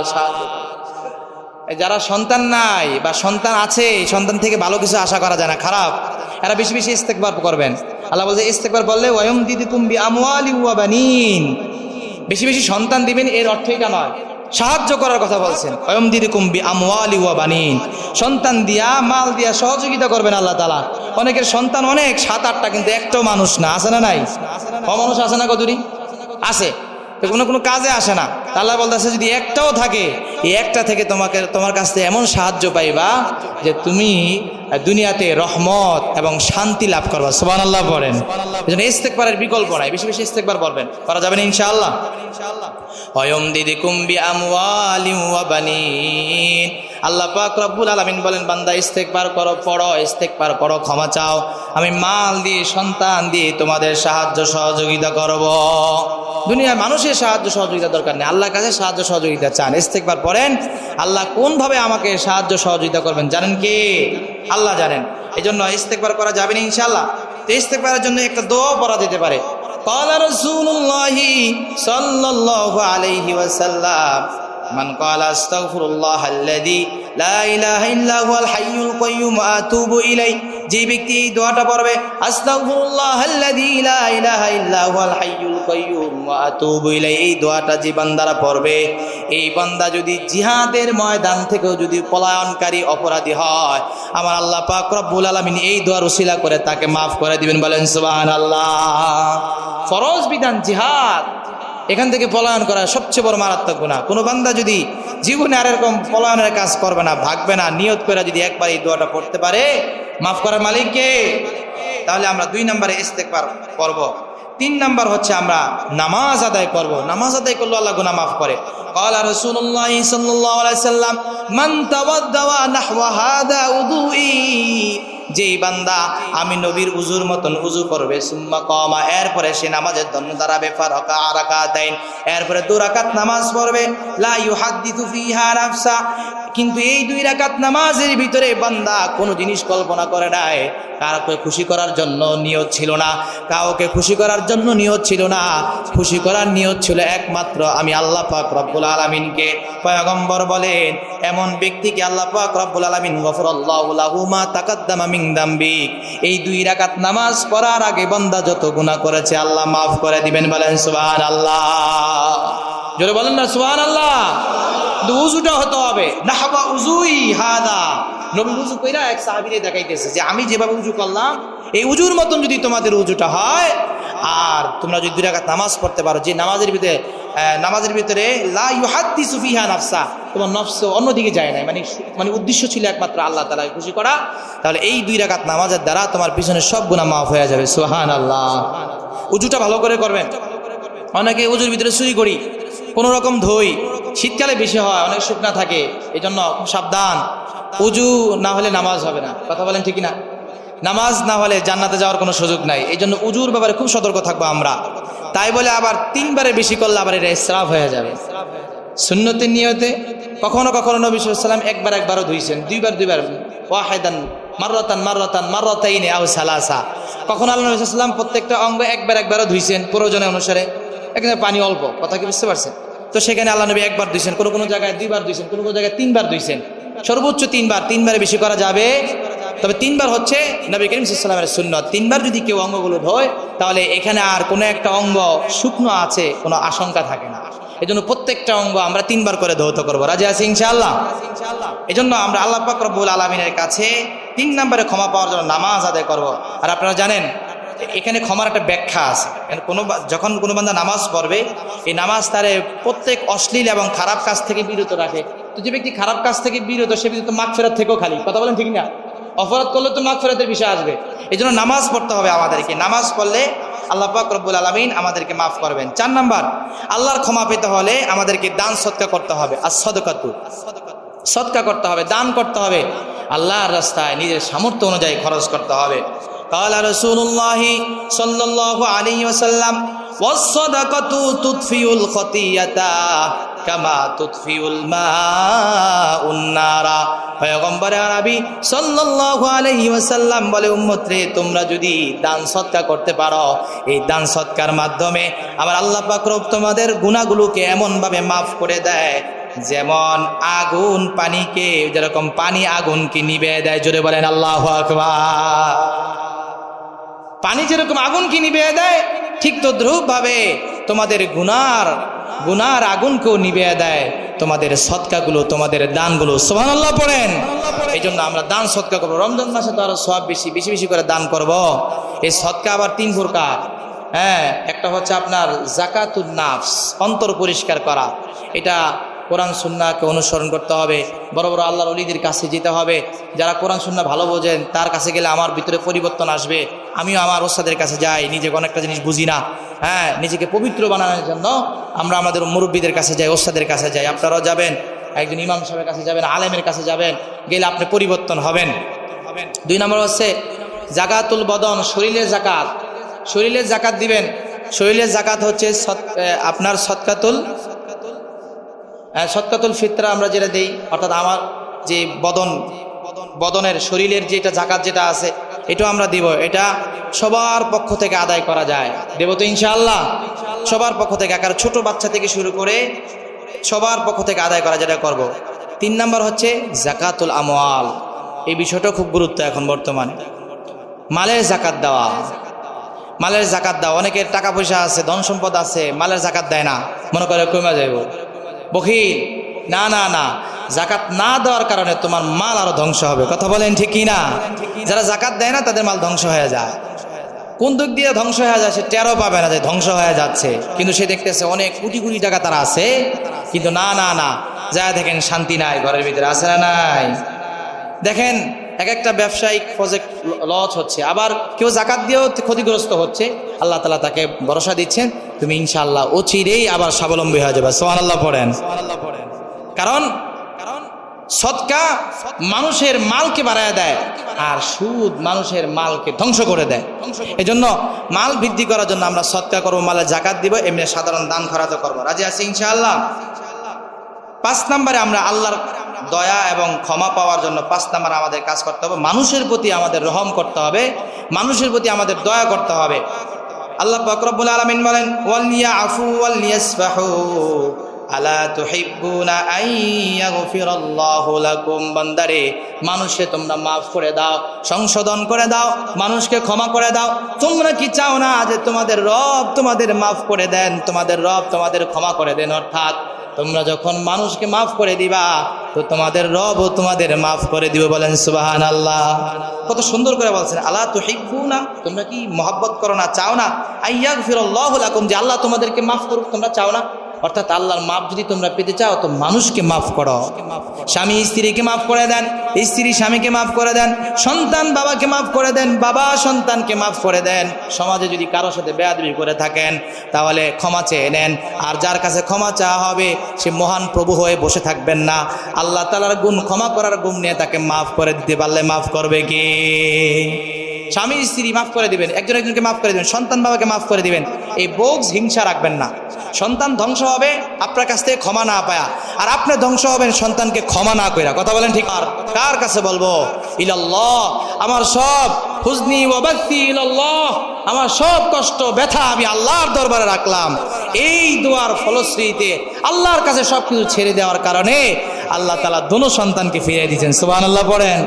যারা সন্তান নাই বা সন্তান আছে, সন্তান থেকে ভালো কিছু আশা করা যায় না, খারাপ, এরা বেশি বেশি ইস্তেগফার করবেন। আল্লাহ বলছে ইস্তেগফার বললে ওয়ায়ুমদিদুকুম বিআমওয়ালিন ওয়া বানিন, বেশি বেশি সন্তান দিবেন, এর অর্থ এটা নয়, সাহায্য করার কথা বলছেন। ওয়ায়ুমদিদুকুম বিআমওয়ালিন ওয়া বানিন, সন্তান দিয়া, মাল দিয়া সহযোগিতা করবেন আল্লাহ তাআলা। অনেকের সন্তান অনেক, 7-8টা, কিন্তু একটাও মানুষ না, আছে না নাই? অমানুষ আছে না কতরি? আছে, তো কোনো কাজে আসে না। আল্লাহ বলতেছে যদি একটাও থাকে, এই একটা থেকে তোমার কাছ থেকে এমন সাহায্য পাইবা যে তুমি দুনিয়াতে রহমত এবং শান্তি লাভ করবা। সুবহানাল্লাহ পড়েন। এজন্য ইস্তেগফারের বিকল্প নাই, বেশি বেশি ইস্তেগফার করবেন, করা যাবে না ইনশাআল্লাহ। ওয়ায়ুমদিদুকুম বিআমওয়ালিন ওয়া বানিন, আল্লাহ পাক রব্বুল আলামিন বলেন, বান্দা ইস্তেগফার করো, পড়ো, ইস্তেগফার করো, ক্ষমা চাও, আমি মাল দিয়ে, সন্তান দিয়ে তোমাদের সাহায্য সহযোগিতা করব। দুনিয়ার মানুষের সাহায্য সহযোগিতা দরকার নেই, আল্লাহর কাছে সাহায্য সহযোগিতা চান, ইস্তেগফার পড়েন। আল্লাহ কোনভাবে আমাকে সাহায্য সহযোগিতা করবেন জানেন কি? আল্লাহ জানেন। এই জন্য ইস্তেগফার করা যাবে না ইনশাআল্লাহ। তো ইস্তেগফারের জন্য একটা দোয়া পড়া যেতে পারে। ক্বালা রাসূলুল্লাহি সাল্লাল্লাহু আলাইহি ওয়াসাল্লাম, মান ক্বালা আস্তাগফিরুল্লাহাল্লাযী লা ইলাহা ইল্লা হুয়াল হাইয়ুল কাইয়্যুম ওয়া আতুবু ইলাইহি, যে ব্যক্তি এই দোয়াটা পড়বে, আস্তাগফিরুল্লাহাল্লাযী লা ইলাহা ইল্লা হুয়াল হাইয়ুল কাইয়্যুম ওয়া আতুবু ইলাইহি, এই দোয়াটা যে বান্দারা পড়বে, এই বান্দা যদি জিহাদের ময়দান থেকেও যদি পলায়নকারী অপরাধী হয়, আমার আল্লাহ পাক রব্বুল আলামিন এই দোয়ার উসিলা করে তাকে মাফ করে দিবেন। বলেন সুবহানাল্লাহ। ফরজ বিধান জিহাদ, এখান থেকে পলায়ন করা সবচেয়ে বড় মারাত্মক গুনাহ। কোনো বান্দা যদি জীবনে আর এরকম পলায়নের কাজ করবে না, ভাগবে না, নিয়ত করে যদি একবার এই দোয়াটা পড়তে পারে, মাফ করার মালিক কে? তাহলে আমরা 2 নম্বরে ইস্তেগফার করব। 3 নম্বর হচ্ছে আমরা নামাজ আদায় করব। নামাজ আদায় করলে আল্লাহ গুনাহ মাফ করে। ক্বালা রাসূলুল্লাহ সাল্লাল্লাহু আলাইহি সাল্লাম, মান তাওয়াদ্দাওয়া নাহওয়া হাদা উযুই, যেই বান্দা আমি নবীর উজুর মতন উজু করবে, সুম্মা কামা, এরপরে সে নামাজের জন্য দাঁড়াবে, ফারাকা রাকাতাইন, এরপরে 2 রাকাত নামাজ পড়বে, লা ইউহাদ্দিসু ফিহা নাফসা, কিন্তু এই 2 রাকাত নামাজের ভিতরে বান্দা কোনো জিনিস কল্পনা করে নাই, কাউকে খুশি করার জন্য নিয়ত ছিল না, কাউকে খুশি করার জন্য নিয়ত ছিল না, খুশি করার নিয়ত ছিল একমাত্র আমি আল্লাহ পাক রব্বুল আলামিনকে। পয়গম্বর বলেন, এমন ব্যক্তিকে আল্লাহ পাক রব্বুল আলামিন গফরাল্লাহু লাহু মা তাকাদ্দামা মিন দামবি, এই 2 রাকাত নামাজ পড়ার আগে বান্দা যত গুনাহ করেছে আল্লাহ মাফ করে দিবেন। বলেন সুবহানাল্লাহ। জোরে বলেন না সুবহানাল্লাহ। উজুটা হতে হবে, নাহওয়া উযুই হাদা, নবী উজু কইরা এক সাহাবীরে দেখাইতেছে যে আমি যেভাবে উজু করলাম, এই উজুর মতন যদি তোমাদের উজুটা হয়, আর তোমরা যদি 2 রাকাত নামাজ পড়তে পারো, যে নামাজের ভিতরে লা ইউহাদ্দিসু ফিহা নাফসা, তোমার নফস অন্যদিকে যায় না, মানে উদ্দেশ্য ছিল একমাত্র আল্লাহ তাআলাকে খুশি করা, তাহলে এই 2 রাকাত নামাজের দ্বারা তোমার পিছনে সব গুনাহ মাফ হয়ে যাবে। সুবহানাল্লাহ। উজুটা ভালো করে করবেন। অনেকে উজুর ভিতরে চুরি করি, কোনো রকম ধুই, শীতকালে বেশি হয়, অনেক শুকনা থাকে, এই জন্য সাবধান। উজু না হলে নামাজ হবে না, কথা বলেন ঠিক না? নামাজ না হলে জান্নাতে যাওয়ার কোনো সুযোগ নাই। এই জন্য উজুর ব্যাপারে খুব সতর্ক থাকবো আমরা। তাই বলে আবার 3 বারে বেশি করলে আবার এটা ইসরাফ হয়ে যাবে। সুন্নতের নিয়তে কখনো কখনো নবী সাল্লাল্লাহু আলাইহি ওয়াসাল্লাম একবারও ধুইছেন, 2 বার, ওয়াহিদান মাররাতাইনি আও সালাসা। কখনো আল্লাহ নবী সাল্লাল্লাহু আলাইহি ওয়াসাল্লাম প্রত্যেকটা অঙ্গ একবারও ধুইছেন প্রয়োজনে অনুসারে, এখানে পানি অল্প, কথা কি বুঝতে পারছেন? তো সেখানে আল্লাহ নবী একবার ধুইছেন, কোনো জায়গায় 2 বার ধুইছেন, কোনো জায়গায় 3 বার ধুইছেন, সর্বোচ্চ 3 বার। 3 বারে বেশি করা যাবে, তবে 3 বার হচ্ছে নবী করিম সাল্লাল্লাহু আলাইহি ওয়াসাল্লামের সুন্নাত। 3 বার যদি কেউ অঙ্গগুলো ধোয়, তাহলে এখানে আর কোনো একটা অঙ্গ শুকনো আছে কোনো আশঙ্কা থাকে না। এই জন্য প্রত্যেকটা অঙ্গ আমরা 3 বার করে ধৌত করবো। রাজি আছি ইনশাআল্লাহ? এই জন্য আমরা আল্লাহ পাক রব্বুল আলামিনের কাছে 3 নম্বরে ক্ষমা পাওয়ার জন্য নামাজ আদায় করব। আর আপনারা জানেন এখানে ক্ষমার একটা ব্যাখ্যা আছে। যখন কোনো বান্দা নামাজ পড়বে, এই নামাজ তারে প্রত্যেক অশ্লীল এবং খারাপ কাজ থেকে বিরত রাখে। তো যে ব্যক্তি খারাপ কাজ থেকে বিরত, সে ব্যক্তি তো মাগফিরাত থেকেও খালি, কথা বলেন ঠিক না? অপরাধ করলে তো মাগফিরাতের বিষয় আসবে। এই জন্য নামাজ পড়তে হবে আমাদেরকে। নামাজ পড়লে আল্লাহ পাক রব্বুল আলামিন আমাদেরকে মাফ করবেন। 4 নাম্বার, আল্লাহর ক্ষমা পেতে হলে আমাদেরকে দান সদকা করতে হবে। আর সদকাতু, সদকা করতে হবে, দান করতে হবে, আল্লাহর রাস্তায় নিজের সামর্থ্য অনুযায়ী খরচ করতে হবে। ক্বালা রাসূলুল্লাহি সাল্লাল্লাহু আলাইহি ওয়াসাল্লাম ওয়াস-সাদাকাতু তুতফিউল খতিয়াতা কামা তুতফিউল মাউন নারা। পয়গম্বর আরবি সাল্লাল্লাহু আলাইহি ওয়াসাল্লাম বলে, উম্মত রে, তোমরা যদি দান সদকা করতে পারো, এই দান সদকার মাধ্যমে আমার আল্লাহ পাক রব তোমাদের গুনাহগুলোকে এমনভাবে মাফ করে দেয় যেমন আগুন পানিকে, যেরকম পানি আগুনকে নিভে দেয়। জোরে বলেন আল্লাহু আকবার। পানি যেরকম আগুনকে নিভে দেয়, ঠিক তদ্রূপভাবে তোমাদের গুনার আগুনকেও নিভে দেয় তোমাদের সদকাগুলো, তোমাদের দানগুলো। সুবহানাল্লাহ পড়েন। এই জন্য আমরা দান সদকা করবো। রমজান মাসে তো আরো সব বেশি বেশি করে দান করব। এই সদকা আবার 3 প্রকার। হ্যাঁ, একটা হচ্ছে আপনার জাকাতুন নাফস, অন্তর পরিষ্কার করা। এটা কোরআন সুন্নাহকে অনুসরণ করতে হবে, বড় বড় আল্লাহর ওলিদের কাছে যেতে হবে। যারা কোরআন সুন্নাহ ভালো বোঝেন তার কাছে গেলে আমার ভিতরে পরিবর্তন আসবে। আমিও আমার ওস্তাদের কাছে যাই, নিজেকে অনেকটা জিনিস বুঝি না, হ্যাঁ, নিজেকে পবিত্র বানানোর জন্য আমরা আমাদের মুরব্বীদের কাছে যাই, ওস্তাদের কাছে যাই। আপনারাও যাবেন, একজন ইমাম সাহেবের কাছে যাবেন, আলেমের কাছে যাবেন, গেলে আপনি পরিবর্তন হবেন। 2 নম্বর হচ্ছে জাকাতুল বদন, শরীরের জাকাত। শরীরের জাকাত দিবেন। শরীরের জাকাত হচ্ছে আপনার সদকাতুল ফিতরা আমরা যেটা দেই, অর্থাৎ আমার যে বদনের শরীরের যেটা জাকাত যেটা আছে, এটাও আমরা দিব। এটা সবার পক্ষ থেকে আদায় করা যায়, দেব তো ইনশাআল্লাহ। সবার পক্ষ থেকে, একার ছোট বাচ্চা থেকে শুরু করে সবার পক্ষ থেকে আদায় করা, যেটা করব। 3 নম্বর হচ্ছে জাকাতুল আমওয়াল। এই বিষয়টা খুব গুরুত্ব এখন বর্তমানে। মালের জাকাত দেওয়া। মালের জাকাত দেওয়া। অনেকের টাকা পয়সা আছে, ধন সম্পদ আছে, মালের জাকাত দেয় না, মনে করে কমে যাইব, বখিল। না না না, জাকাত না দেওয়ার কারণে তোমার মাল আরো ধ্বংস হবে। কথা বলেন ঠিক কি না? যারা জাকাত দেয় না তাদের মাল ধ্বংস হয়ে যায়। কোন দিক দিয়ে ধ্বংস হয়ে যায় সে টেরও পাবে না যে ধ্বংস হয়ে যাচ্ছে, কিন্তু সে দেখতেছে অনেক কোটি কোটি টাকা তারা আছে, কিন্তু না না না, যা দেখেন শান্তি নাই, ঘরের ভিতরে আছে না নাই। দেখেন এক একটা ব্যবসায়িক প্রজেক্ট লস হচ্ছে, আবার কেউ জাকাত দিয়েও ক্ষতিগ্রস্ত হচ্ছে। আল্লাহ তাআলা তাকে ভরসা দিচ্ছেন, তুমি ইনশাআল্লাহ অচিরেই আবার স্বাবলম্বী হয়ে যাবে। সুবহানাল্লাহ পড়েন। কারণ সদকা মানুষের মালকে বাড়ায় দেয়, আর সুদ মানুষের মালকে ধ্বংস করে দেয়। এই জন্য মাল বৃদ্ধি করার জন্য আমরা সদকা করবো, মালের জাকাত দিব, এমনি সাধারণ দান খরচ করবো। রাজি আছি ইনশাআল্লাহ। 5 নম্বরে আমরা আল্লাহর দয়া এবং ক্ষমা পাওয়ার জন্য 5 নম্বরে আমাদের কাজ করতে হবে, মানুষের প্রতি আমাদের রহম করতে হবে, মানুষের প্রতি আমাদের দয়া করতে হবে। আল্লাহ পাক রব্বুল আলামিন বলেন, ওয়ালিয়াফু ওয়ালিয়াসফাহু আলা তুহিব্বুনা আন ইয়াগফিরাল্লাহু লাকুম। বান্দারে, মানুষকে তোমরা মাফ করে দাও, সংশোধন করে দাও, মানুষকে ক্ষমা করে দাও। তোমরা কি চাও না যে তোমাদের রব তোমাদের মাফ করে দেন, তোমাদের রব তোমাদের ক্ষমা করে দেন? অর্থাৎ তোমরা যখন মানুষকে মাফ করে দিবা তো তোমাদের রবও তোমাদের মাফ করে দিবে। বলেন সুবহানাল্লাহ। কত সুন্দর করে বলছেন, আলা তুহিব্বুনা, তোমরা কি মহব্বত করো না, চাও না? আইয়াগফিরাল্লাহু লাকুম, যে আল্লাহ তোমাদেরকে মাফ করুক, তোমরা চাও না? অর্থাৎ আল্লাহর মাফ যদি তোমরা পেতে চাও তো মানুষকে মাফ করো। স্বামী স্ত্রীকে মাফ করে দেন, স্ত্রী স্বামীকে মাফ করে দেন, সন্তান বাবাকে মাফ করে দেন, বাবা সন্তানকে মাফ করে দেন। সমাজে যদি কারোর সাথে বেয়াদবি করে থাকেন তাহলে ক্ষমা চেয়ে নেন। আর যার কাছে ক্ষমা চাওয়া হবে সে মহান প্রভু হয়ে বসে থাকবেন না, আল্লাহ তাআলার গুণ, ক্ষমা করার গুণ নিয়ে তাকে মাফ করে দিতে পারলে মাফ করবে কে? স্বামী স্ত্রী মাফ করে দিবেন, একজন একজনকে মাফ করে দিবেন, সন্তান বাবাকে মাফ করে দিবেন। এই বোঝ হিংসা রাখবেন না। সন্তান ধ্বংস হবে আপনার কাছ থেকে ক্ষমা না পায়া, আর আপনি ধ্বংস হবেন সন্তানকে ক্ষমা না কইরা। কথা বলেন ঠিক? আর কার কাছে বলবো? ইলাল্লাহ। আমার সব হুজনি ওয়া বাসি ইলাল্লাহ, আমার সব কষ্ট ব্যথা আমি আল্লাহর দরবারে রাখলাম। এই দোয়ার ফলশ্রুতিতে আল্লাহর কাছে সবকিছু ছেড়ে দেওয়ার কারণে আল্লাহ তাআলা দোনো সন্তানকে ফিরিয়ে দিয়েছেন। সুবহানাল্লাহ পড়েন।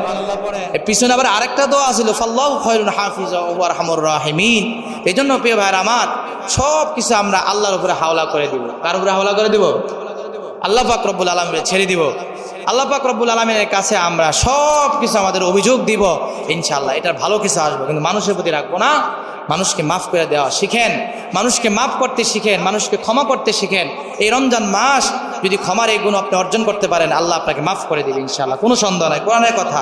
এর পিছনে আবার আরেকটা দোয়া ছিল, ফাল্লাহু খায়রুন হাফিজা ওয়া হুয়া আরহামুর রাহিমিন। এই জন্য প্রিয় ভাইরা আমার, সব কিছু আমরা আল্লাহর উপরে হাওলা করে দিব। কার উপরে হাওলা করে দিব? আল্লাহ পাক রব্বুল আলামিনের ছেড়ে দিব। আল্লাহ পাক রব্বুল আলামিনের কাছে আমরা সব কিছু আমাদের অভিযোগ দিব, ইনশাআল্লাহ এটার ভালো কিছু আসবে। কিন্তু মানুষের প্রতি রাখবো না। মানুষকে মাফ করে দেওয়া শিখেন, মানুষকে মাফ করতে শিখেন, মানুষকে ক্ষমা করতে শিখেন। এই রমজান মাস যদি ক্ষমার এই গুণ আপনি অর্জন করতে পারেন, আল্লাহ আপনাকে মাফ করে দিবে ইনশাআল্লাহ, কোনো সন্দেহ নাই। কোরআনের কথা,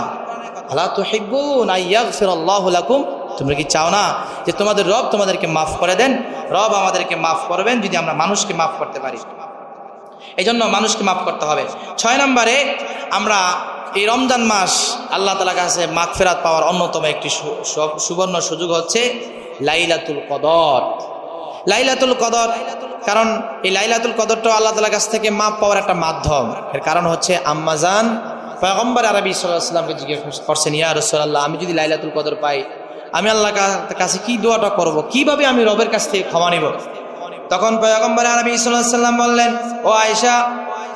আলা তুহিব্বুনা ইয়াগফিরাল্লাহু লাকুম, তোমরা কি চাও না যে তোমাদের রব তোমাদেরকে মাফ করে দেন? রব আমাদেরকে মাফ করবেন যদি আমরা মানুষকে মাফ করতে পারি। এই জন্য মানুষকে মাফ করতে হবে। 6 নম্বরে আমরা এই রমজান মাস আল্লাহ তাআলার কাছে মাগফিরাত পাওয়ার অন্যতম একটি সুবর্ণ সুযোগ হচ্ছে লাইলাতুল কদর। লাইলাতুল কদর, কারণ এই লাইলাতুল কদরটা আল্লাহ তাআলার কাছ থেকে মাপ পাওয়ার একটা মাধ্যম। এর কারণ হচ্ছে আম্মাজান পয়গম্বর আরবি সাল্লাল্লাহু আলাইহি ওয়াসাল্লামকে জিজ্ঞাসা করছেন, ইয়া রাসূলুল্লাহ, আমি যদি লাইলাতুল কদর পাই আমি আল্লাহর কাছে কি দোয়াটা করব, কিভাবে আমি রবের কাছ থেকে ক্ষমা নিব? তখন পয়গম্বর আরবি সাল্লাল্লাহু আলাইহি ওয়াসাল্লাম বললেন, ও আয়েশা,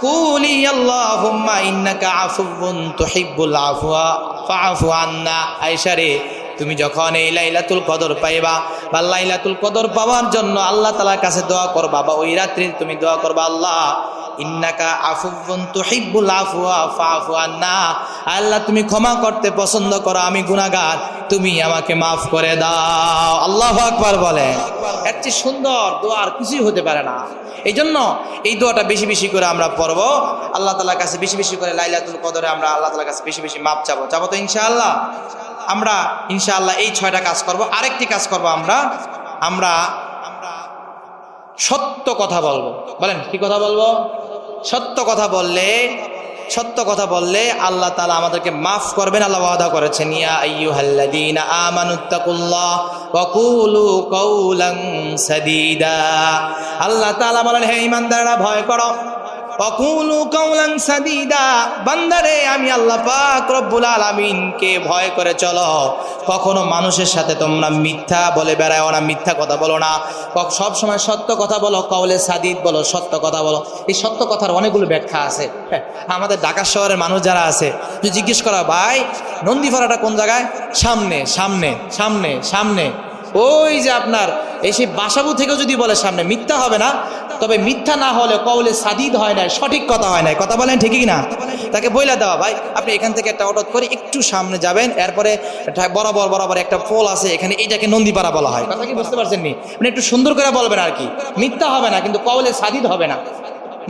কুলি আল্লাহুম্মা ইন্নাকা আফুউন তুহিব্বুল আফওয়া ফাআফু আন্না। আয়েশা রে, তুমি যখন এই লাইলাতুল কদর পাইবা বা লাইলাতুল কদর পাওয়ার জন্য আল্লাহ তাআলার কাছে দোয়া করবা বা ওই রাত্রে তুমি দোয়া করবা, আল্লাহ ইন্নাকা আফুউন তুহিব্বুল আফওয়া ফাআফু আন্না, আল্লাহ তুমি ক্ষমা করতে পছন্দ করো, আমি গুনাহগার, তুমি আমাকে মাফ করে দাও। আল্লাহু আকবার বলে, এর চেয়ে সুন্দর দোয়া আর কিছুই হতে পারে না। এই জন্য এই দোয়াটা বেশি বেশি করে আমরা পড়ব, আল্লাহ তাআলার কাছে বেশি বেশি করে লাইলাতুল কদরে আমরা আল্লাহ তাআলার কাছে বেশি বেশি মাপ চাবো তো ইনশাআল্লাহ। আমরা ইনশাআল্লাহ এই 6টা কাজ করব। আরেকটি কাজ করব, আমরা সত্য কথা বলবো। বলেন, কি কথা বলবো? সত্য কথা বললে আল্লাহ তাআলা আমাদেরকে মাফ করবেন। আল্লাহ ওয়াদা করেছেন, ইয়া আইয়ুহাল্লাযীনা আমানুত্তাকুল্লাহ ওয়া কুলু কাওলান সাদীদা। আল্লাহ তাআলা বলেন, হে ঈমানদাররা, ভয় করো। ওয়া কুলু কাওলান সাদীদা, বান্দারে আমি আল্লাহ পাক রব্বুল আলামিনকে ভয় করে চলো। কখনো মানুষের সাথে তোমরা মিথ্যা বলে বেড়াও না, মিথ্যা কথা বলো না, সব সময় সত্য কথা বলো, কাউলে সাদিদ বলো, সত্য কথা বলো। এই সত্য কথার অনেকগুলো ব্যাখ্যা আছে। আমাদের ঢাকা শহরের মানুষ যারা আছে, যদি জিজ্ঞেস করা, ভাই নন্দীপাড়াটা কোন জায়গায়? সামনে সামনে সামনে সামনে, ওই যে আপনার এই সেই বাসাবু থেকেও যদি বলে সামনে, মিথ্যা হবে না, তবে মিথ্যা না হলে কওলে সাদিদ হয় না, সঠিক কথা হয় না। কথা বলেন ঠিকই না? তাকে বইলা দেওয়া, ভাই আপনি এখান থেকে একটা অটো করে একটু সামনে যাবেন, এরপরে বরাবর একটা পোল আছে, এখানে এইটাকে নন্দীপাড়া বলা হয়। কথা কি বুঝতে পারছেন নি? মানে একটু সুন্দর করে বলবেন আর কি, মিথ্যা হবে না, কিন্তু কওলে সাদিদ হবে না।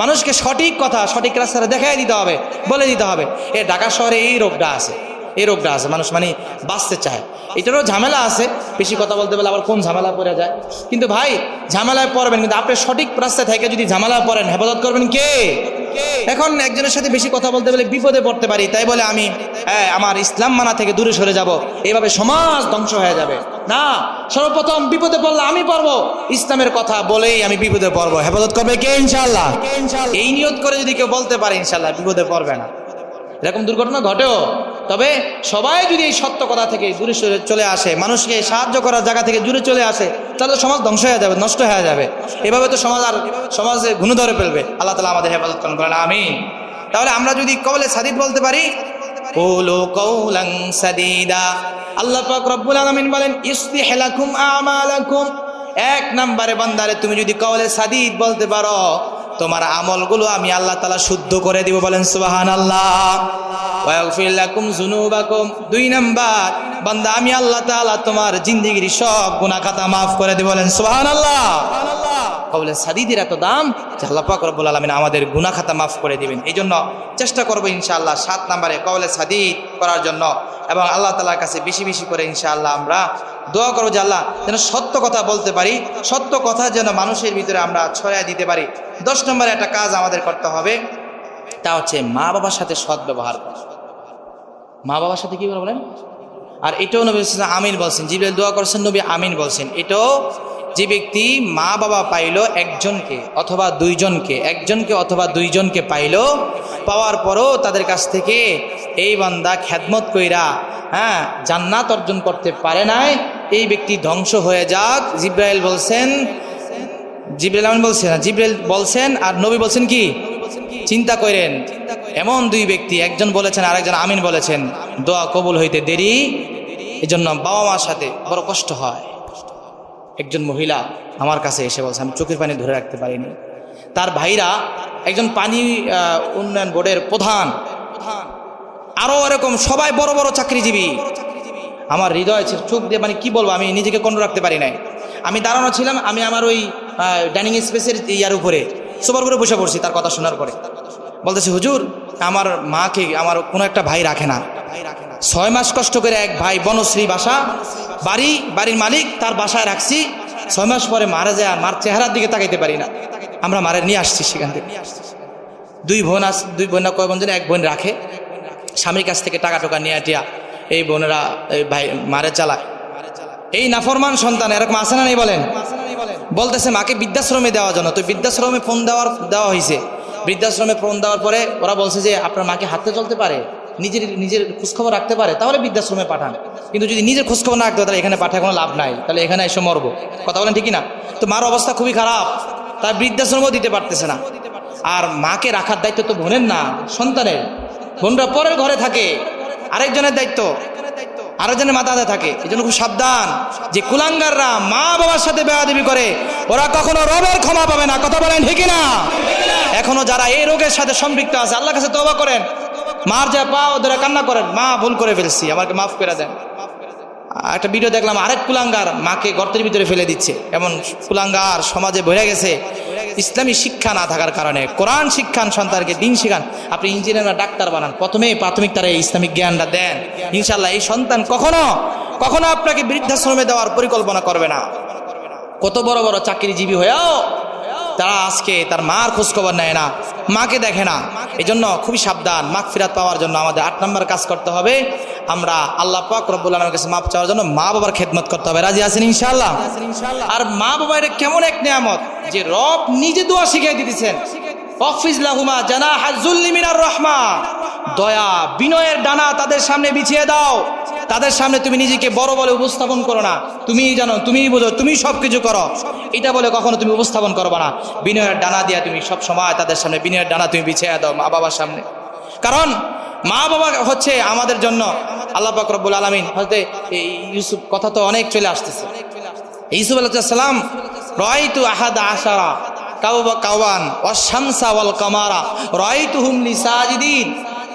মানুষকে সঠিক কথা সঠিক রাস্তাটা দেখাই দিতে হবে, বলে দিতে হবে। ঢাকা শহরে এই রোগটা আছে, মানুষ মানে বাঁচতে চায়, এটারও ঝামেলা আছে। বেশি কথা বলতে বলে আবার কোন ঝামেলা পড়ে যায়। কিন্তু ভাই ঝামেলায় পড়বেন, কিন্তু আপনি সঠিক রাস্তায় থেকে যদি ঝামেলায় পড়েন, হেফাজত করবেন কে? এখন একজনের সাথে বেশি কথা বলতে বলে বিপদে পড়তে পারি, তাই বলে আমি আমার ইসলাম মানা থেকে দূরে সরে যাব, এইভাবে সমাজ ধ্বংস হয়ে যাবে না। সর্বপ্রথম বিপদে পড়লে আমি পড়বো, ইসলামের কথা বলেই আমি বিপদে পড়বো। হেফাজত করবে কে? ইনশাআল্লাহ। এই নিয়ত করে যদি কেউ বলতে পারে, ইনশাআল্লাহ বিপদে পড়বে না। এরকম দুর্ঘটনা ঘটেও, তবে সবাই যদি এই সত্য কথা থেকে দূরে চলে আসে, মানুষকে সাহায্য করার জায়গা থেকে দূরে চলে আসে, তাহলে সমাজ ধ্বংস হয়ে যাবে, নষ্ট হয়ে যাবে। এভাবে তো সমাজে ঘুণে ধরে ফেলবে। আল্লাহ তাআলা আমাদের হেফাজত করেন, আমিন। তাহলে আমরা যদি কওলে সাদিদ বলতে পারি, কুলু কাওলান সাদীদা, আল্লাহ পাক রব্বুল আলামিন বলেন, ইসলিহ লাকুম আমালাকুম। 1 নম্বরে বান্দারে, তুমি যদি কওলে সাদিদ বলতে পারো, তোমার আমলগুলো আমি আল্লাহ তাআলা শুদ্ধ করে দিব। বলেন সুবহানাল্লাহ। ওয়া ইয়াগফির লাকুম যুনুবাকুম। 2 নাম্বার, বান্দা আমি আল্লাহ তাআলা তোমার জিন্দেগির সব গুনাহ খাতা মাফ করে দিব। বলেন সুবহানাল্লাহ। কওলে সাদিদের এত দাম যে আল্লাহ পাক রব্বুল আলামিন আমাদের গুনাহ খাতা মাফ করে দিবেন। এই জন্য চেষ্টা করবো ইনশাআল্লাহ 7 নম্বরে কওলে সাদিদ করার জন্য, এবং আল্লাহ তাআলার কাছে বেশি বেশি করে ইনশাআল্লাহ আমরা দোয়া করবো যে আল্লাহ যেন সত্য কথা বলতে পারি, সত্য কথা যেন মানুষের ভিতরে আমরা ছড়ায় দিতে পারি। 10 নম্বরে একটা কাজ আমাদের করতে হবে, তা হচ্ছে মা বাবার সাথে সৎ ব্যবহার করা। মা বাবার সাথে কি বলেন? আর এটাও নবী আমিন বলছেন, জিবরাইল দোয়া করছেন, নবী আমিন বলছেন। এটাও যে ব্যক্তি মা বাবা পাইল একজনকে অথবা দুইজনকে পাইল, পাওয়ার পরও তাদের কাছ থেকে এই বান্দা খেদমত কইরা জান্নাত অর্জন করতে পারে নাই, এই ব্যক্তি ধ্বংস হয়ে যাক। জিবরাইল বলছেন আর নবী বলছেন কি? চিন্তা করেন, এমন 2 ব্যক্তি, একজন বলেছেন আরেকজন আমিন বলেছেন, দোয়া কবুল হইতে দেরি। এজন্য বাবা মার সাথে বড় কষ্ট হয়। একজন মহিলা আমার কাছে এসে বলছে, আমি চোখের পানি ধরে রাখতে পারিনি। তার ভাইরা একজন পানি উন্নয়ন বোর্ডের প্রধান, আরো এরকম সবাই বড় বড় চাকরিজীবী। আমার হৃদয় চোখ দিয়ে মানে কি বলবো, আমি নিজেকে কন্ট্রোল রাখতে পারি নাই। আমি দাঁড়ানো ছিলাম, আমি আমার ওই ডাইনিং স্পেসের ইয়ার উপরে সোফার উপরে বসে পড়ছি। তার কথা শোনার পরে বলতেছে, হুজুর আমার মাকে আমার কোনো একটা ভাই রাখে না। 6 মাস কষ্ট করে এক ভাই বনশ্রী বাসা, বাড়ির মালিক, তার বাসায় রাখছি। 6 মাস পরে মারা যায়, আর মার চেহারার দিকে তাকাইতে পারি না। আমরা মারে নিয়ে আসছি সেখান থেকে। দুই বোন আছে, দুই বোন না কয় বোন জানে, এক বোন রাখে স্বামীর কাছ থেকে টাকা টোকা নিয়ে টিয়া এই বোনেরা এই ভাই মারে চালায়। এই নাফরমান সন্তান এরকম আছে না নেই বলেন? বলতেছে মাকে বৃদ্ধাশ্রমে দেওয়ার জন্য। তো বৃদ্ধাশ্রমে ফোন দেওয়া হয়েছে। বৃদ্ধাশ্রমে ফোন দেওয়ার পরে ওরা বলছে যে আপনার মাকে হাঁটতে চলতে পারে, নিজের খোঁজখবর রাখতে পারে, তাহলে বৃদ্ধাশ্রমে পাঠান। কিন্তু যদি নিজের খোঁজখবর না রাখতে পারে তাহলে এখানে পাঠায় কোনো লাভ নাই, তাহলে এখানে এসে মরবো। কথা বলেন ঠিকই না? তো মার অবস্থা খুবই খারাপ, তার বৃদ্ধাশ্রমও দিতে পারতেছে না। আর মাকে রাখার দায়িত্ব তো বোনের না, সন্তানের। বোনরা পরের ঘরে থাকে, আরেকজনের দায়িত্ব আরেকজনের মাথাতে থাকে। এই জন্য খুব সাবধান যে কুলাঙ্গাররা মা বাবার সাথে বেয়াদবি করে ওরা কখনো রবের ক্ষমা পাবে না। কথা বলেন ঠিকই না? এখনো যারা এই রোগের সাথে সম্পৃক্ত আছে আল্লাহর কাছে তওবা করেন। মার যা পাও ধরে কান্না করেন, মা ভুল করে ফেলছি, আমাকে মাফ করে দেন। একটা ভিডিও দেখলাম, আরেক কুলাঙ্গার মাকে গর্তের ভিতরে ফেলে দিচ্ছে। এমন কুলাঙ্গার সমাজে বেড়ে গেছে ইসলামী শিক্ষা না থাকার কারণে। কোরআন শিক্ষান, সন্তানকে দিন শিখান। আপনি ইঞ্জিনিয়ার বা ডাক্তার বানান, প্রথমে প্রাথমিক তারা ইসলামিক জ্ঞানটা দেন। ইনশাল্লাহ এই সন্তান কখনো কখনো আপনাকে বৃদ্ধাশ্রমে দেওয়ার পরিকল্পনা করবে না। কত বড় বড় চাকরিজীবী হয়েও তারা আজকে তার মার খোঁজখবর নেয় না, মাকে দেখে না। এই জন্য খুবই সাবধান। মাগফিরাত পাওয়ার জন্য আমাদের 8 নম্বর কাজ করতে হবে, আমরা আল্লাহ পাক রব্বুল আলামিনের কাছে মাপ চাওয়ার জন্য মা বাবার খেদমত করতে হবে। রাজি আছেন ইনশাআল্লাহ? আর মা বাবা এটা কেমন এক নিয়ামত যে রব নিজে দোয়া শিখিয়ে দিতেছেন, ওয়াকফিজ লাহুমা জানাহা যুল্লি মিনার রাহমা, দয়া বিনয়ের ডানা তাদের সামনে বিছিয়ে দাও। তাদের সামনে তুমি নিজেকে বড় বলে উপস্থাপন করো না, তুমি জানো, তুমি বোঝো, তুমি সবকিছু করো, এটা বলে কখনো তুমি উপস্থাপন করবা না। বিনয়ের ডানা দিয়া তুমি সব সময় তাদের সামনে বিনয়ের ডানা তুমি বিছিয়ে দাও মা বাবার সামনে। কারণ মা বাবা হচ্ছে আমাদের জন্য আল্লাহ পাক রব্বুল আলামিন হযরত ইউসুফ কথা তো অনেক চলে আসতেছে। ইউসুফ আলাইহিস সালাম রাআইতু আহাদা আশারা কাওবান ওয়াশ-শামসা ওয়াল কামারা রাআইতুহুম লিসাজিদিন,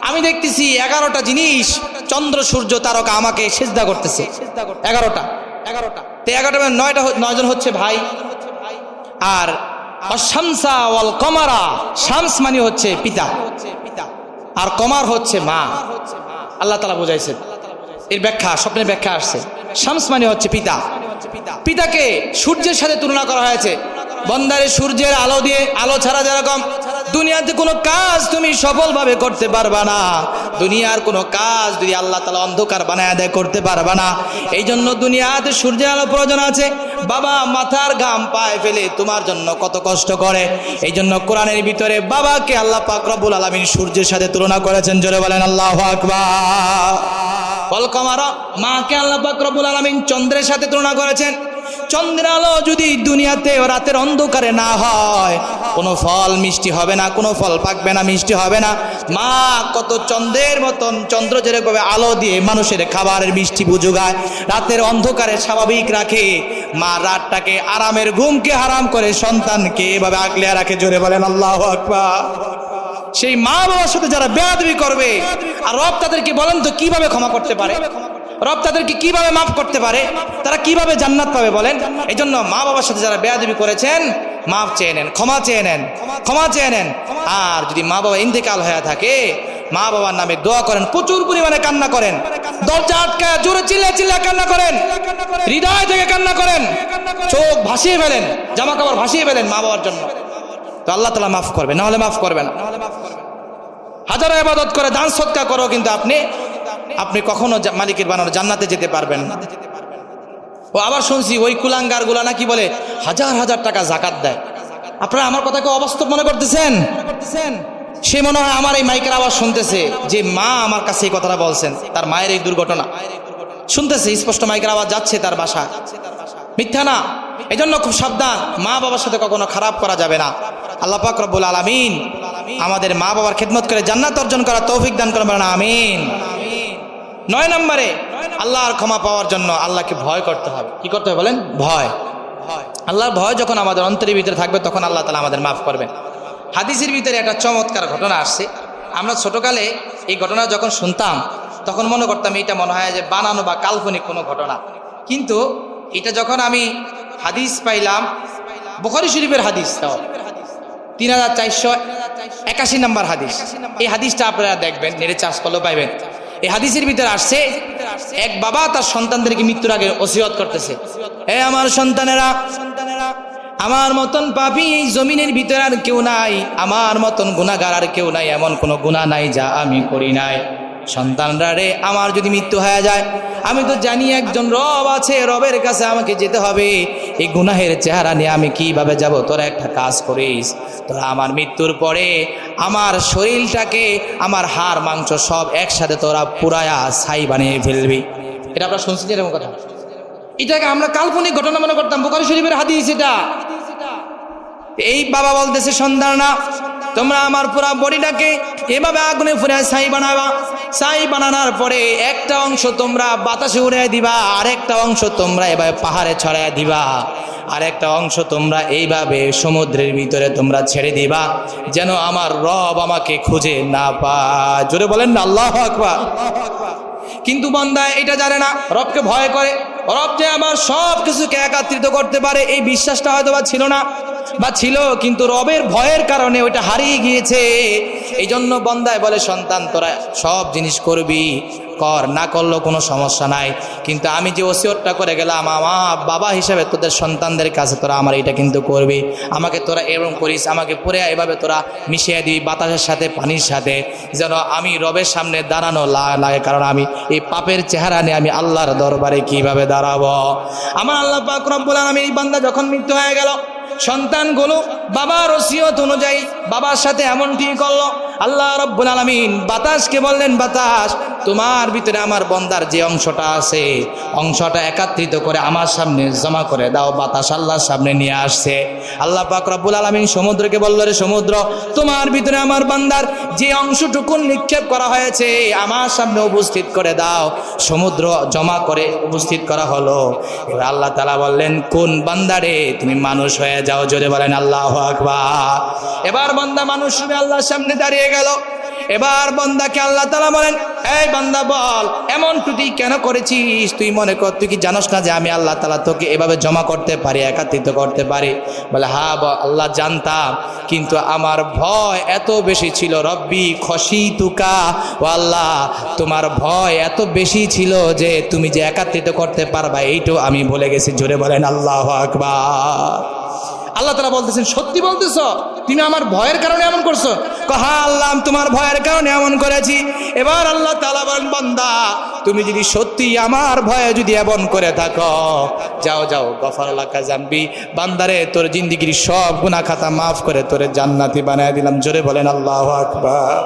আমি দেখতেছি 11টা জিনিস, চন্দ্র সূর্য তারকা আমাকে সিজদা করতেছে। 11টা তো 11টা 9জন হচ্ছে ভাই, আর ওয়াশ-শামসা ওয়াল কামারা, শামস মানে হচ্ছে পিতা আর কমার হচ্ছে মা। আল্লাহ তাআলা বুঝাইছেন, এর ব্যাখ্যা স্বপ্নের ব্যাখ্যা আসছে। শামস মানে হচ্ছে পিতা, পিতাকে সূর্যের সাথে তুলনা করা হয়েছে। বন্দারে সূর্যের আলো দিয়ে, আলো ছাড়া যেরকম দুনিয়াতে কোনো কাজ তুমি সফলভাবে করতে পারবা না, দুনিয়ার কোনো কাজ যদি আল্লাহ তাআলা অন্ধকার বানায় দেয় করতে পারবা না। এই জন্য দুনিয়াতে সূর্যের আলো প্রয়োজন আছে। বাবা মাথার ঘাম পায়ে ফেলে তোমার জন্য কত কষ্ট করে। এই জন্য কোরআনের ভিতরে বাবাকে আল্লাহ পাক রব্বুল আলামিন সূর্যের সাথে তুলনা করেছেন। জোরে বলেন আল্লাহু আকবার। ওয়াল কামারা, মাকে আল্লাহ পাক রব্বুল আলামিন চন্দ্রের সাথে তুলনা করেছেন। চন্দ্রের আলো যদি দুনিয়াতে রাতের অন্ধকারে না হয় কোনো ফল মিষ্টি হবে না, কোনো ফল পাকবে না, মিষ্টি হবে না। মা কত চন্দ্রের মতন, চন্দ্র যেরকম আলো দিয়ে মানুষের খাবারের মিষ্টি যোগায়, রাতের অন্ধকারে স্বাভাবিক রাখে। মা রাতটাকে আরামের ঘুমকে হারাম করে সন্তানকে এভাবে আগলে রাখে। জোরে বলেন আল্লাহু আকবার। সেই মা বাবার সাথে যারা বেয়াদবি করবে, আর রব তাদেরকে বলেন তো কিভাবে ক্ষমা করতে পারে? রব তাদেরকে কিভাবে মাফ করতে পারে? তারা কিভাবে জান্নাত পাবে বলেন? এই জন্য মা বাবার সাথে যারা বেয়াদবি করেছেন মাফ চেয়ে নেন, ক্ষমা চেয়ে নেন, ক্ষমা চেয়ে নেন। আর যদি মা বাবা ইন্তেকাল হয়ে থাকে মা বাবার নামে দোয়া করেন, প্রচুর পরিমাণে কান্না করেন, দরজা আটকায় জোরে চিল্লা কান্না করেন, হৃদয় থেকে কান্না করেন, চোখ ভাসিয়ে ফেলেন, জামা কাপড় ভাসিয়ে ফেলেন মা বাবার জন্য, তো আল্লাহ তাআলা মাফ করবে, না হলে মাফ করবে না। হাজারো ইবাদত করে দান সদকা করো, কিন্তু আপনি কখনো মালিকের বানানো জান্নাতে যেতে পারবেন না। ও আবার শুনছি ওই কুলাঙ্গার গুলা নাকি বলে হাজার হাজার টাকা জাকাত দেয়। আপনারা আমার কথাকে অবাস্তব মনে করতেছেন? সে মনে হয় আমার এই মাইকের আওয়াজ শুনতেছে যে মা আমার কাছে এই কথাটা বলছেন, তার মায়ের এই দুর্ঘটনা শুনতেছে, স্পষ্ট মাইকের আওয়াজ যাচ্ছে তার বাসা, মিথ্যা না। এই জন্য খুব সাবধান, মা বাবার সাথে কখনো খারাপ করা যাবে না। আল্লাহ পাক রব্বুল আলামিন আমাদের মা বাবার খেদমত করে জান্নাত অর্জন করার তৌফিক দান করবেন, আমিন। 9 নম্বরে আল্লাহর ক্ষমা পাওয়ার জন্য আল্লাহকে ভয় করতে হবে। কি করতে হবে বলেন? ভয়। আল্লাহর ভয় যখন আমাদের অন্তরের ভিতরে থাকবে তখন আল্লাহ তাআলা আমাদের মাফ করবেন। হাদিসের ভিতরে একটা চমৎকার ঘটনা আসছে। আমরা ছোটকালে এই ঘটনা যখন শুনতাম তখন মনে করতাম এটা মনে হয় যে বানানো বা কাল্পনিক কোনো ঘটনা, কিন্তু এটা যখন আমি হাদিস পাইলাম, বুখারী শরীফের হাদিস, 3481 নম্বর হাদিস। এই হাদিসটা আপনারা দেখবেন, নেটে চার্জ করলেও পাইবেন। এই হাদিসের ভিতরে আসছে এক বাবা তার সন্তানদেরকে মৃত্যুর আগে ওসিয়ত করতেছে, হে আমার সন্তানেরা, আমার মতন পাপী এই জমিনের ভিতরে আর কেউ নাই, আমার মতন গুনাহগার আর কেউ নাই, এমন কোনো গুনাহ নাই যা আমি করি নাই। সন্তানরা রে, আমার যদি মৃত্যু হয়ে যায়, আমি তো জানি একজন রব আছে, রবের কাছে আমাকে যেতে হবে। এই গুনাহের চেহারা নিয়ে আমি কিভাবে যাব? তোরা একটা কাজ করিস, তোরা আমার মৃত্যুর পরে আমার শরীরটাকে, আমার হাড় মাংস সব একসাথে তোরা পুরায়া ছাই বানিয়ে ফেলবি। এটা আপনারা শুনছেন এরকম কথা? এটাকে আমরা কাল্পনিক ঘটনা মনে করতাম, বুখারী শরীফের হাদিস এটা। এই বাবা বলতেছে, সন্তানরা তোমরা আমার পুরা বডিটাকে এভাবে আগুনে পুড়ে ছাই বানাবা। ছাই বানানোর পরে একটা অংশ তোমরা বাতাসে উড়িয়ে দিবা, আরেকটা অংশ তোমরা এভাবে পাহাড়ে ছড়াইয়া দিবা, আরেকটা অংশ তোমরা এইভাবে সমুদ্রের ভিতরে তোমরা ছেড়ে দিবা, যেন আমার রব আমাকে খুঁজে না পায়। জোরে বলেন না আল্লাহু আকবার। কিন্তু বান্দা এটা জানে না, রবকে ভয় করে। রব যে আমার সব কিছুকে একত্রিত করতে পারে, এই বিশ্বাসটা হয়তো বা ছিল না, বা ছিল, কিন্তু রবের ভয়ের কারণে ওইটা হারিয়ে গিয়েছে। এই জন্য বান্দায় বলে, সন্তান তোরা সব জিনিস করবি, কর, না করলেও কোনো সমস্যা নাই, কিন্তু আমি যে ওসিয়তটা করে গেলাম আমার বাবা হিসেবে তোদের সন্তানদের কাছে তোরা আমার এটা কিন্তু করবি। আমাকে তোরা এরকম করিস, আমাকে পরে এভাবে তোরা মিশিয়ে দিবি বাতাসের সাথে, পানির সাথে, যেন আমি রবের সামনে দাঁড়ানো লাগে। কারণ আমি এই পাপের চেহারা নিয়ে আমি আল্লাহর দরবারে কিভাবে দাঁড়াবো? আমার আল্লাহ পাক রব্বুল আলামিন, এই বান্দা যখন মৃত্যু হয়ে গেল, সন্তানগুলো বাবার ওসিয়ত অনুযায়ী বাবার সাথে এমনটি করলো। আল্লাহ রব্বুল আলামিন বাতাসকে বললেন, বাতাস তোমার ভিতরে আমার বন্দার যে অংশটা আছে, অংশটা একত্রিত করে আমার সামনে জমা করে দাও। বাতাস আল্লাহর সামনে নিয়ে আসছে। আল্লাহ পাক রব্বুল আলামিন সমুদ্রকে বলল, রে সমুদ্র, তোমার ভিতরে আমার বান্দার যে অংশটুকু নিক্ষেপ করা হয়েছে আমার সামনে উপস্থিত করে দাও। সমুদ্র জমা করে উপস্থিত করা হলো। এবার আল্লাহ তাআলা বললেন, কোন বান্দারে তুমি মানুষ হয়ে যাও। জোরে বলেন আল্লাহু আকবার। এবার বান্দা মানুষ রূপে আল্লাহর সামনে দাঁড়িয়ে গেল। এবার বান্দাকে আল্লাহ তাআলা বলেন, এই বান্দা বল, এমন টুটি কেন করেছিস? তুই মনে কর, তুই কি জানোস না যে আমি আল্লাহ তাআলা তোকে এভাবে জমা করতে পারি, একত্রিত করতে পারি? বলে, হ্যাঁ আল্লাহ জানতাম, কিন্তু আমার ভয় এত বেশি ছিল। রব্বি খশিতুকা, ও আল্লাহ তোমার ভয় এত বেশি ছিল যে তুমি যে একত্রিত করতে পারবা এইটাও আমি ভুলে গেছি। জোরে বলেন আল্লাহু আকবার। আল্লাহ তাআলা বলতেছেন, সত্যি বলতেছ? তুমি আমার ভয়ের কারণে এমন করছো? হ্যাঁ আল্লাহ, তোমার ভয়ের কারণে এমন করেছি। এবার আল্লাহ তাআলা বলেন, বান্দা তুমি যদি সত্যি আমার ভয়ে যদি এমন করে থাকো, যাও যাও, গফার লাকা জামবি, বান্দারে তোর জিন্দেগির সব গুনাহ খাতা মাফ করে তোরে জান্নাতি বানায় দিলাম। জোরে বলেন আল্লাহু আকবার।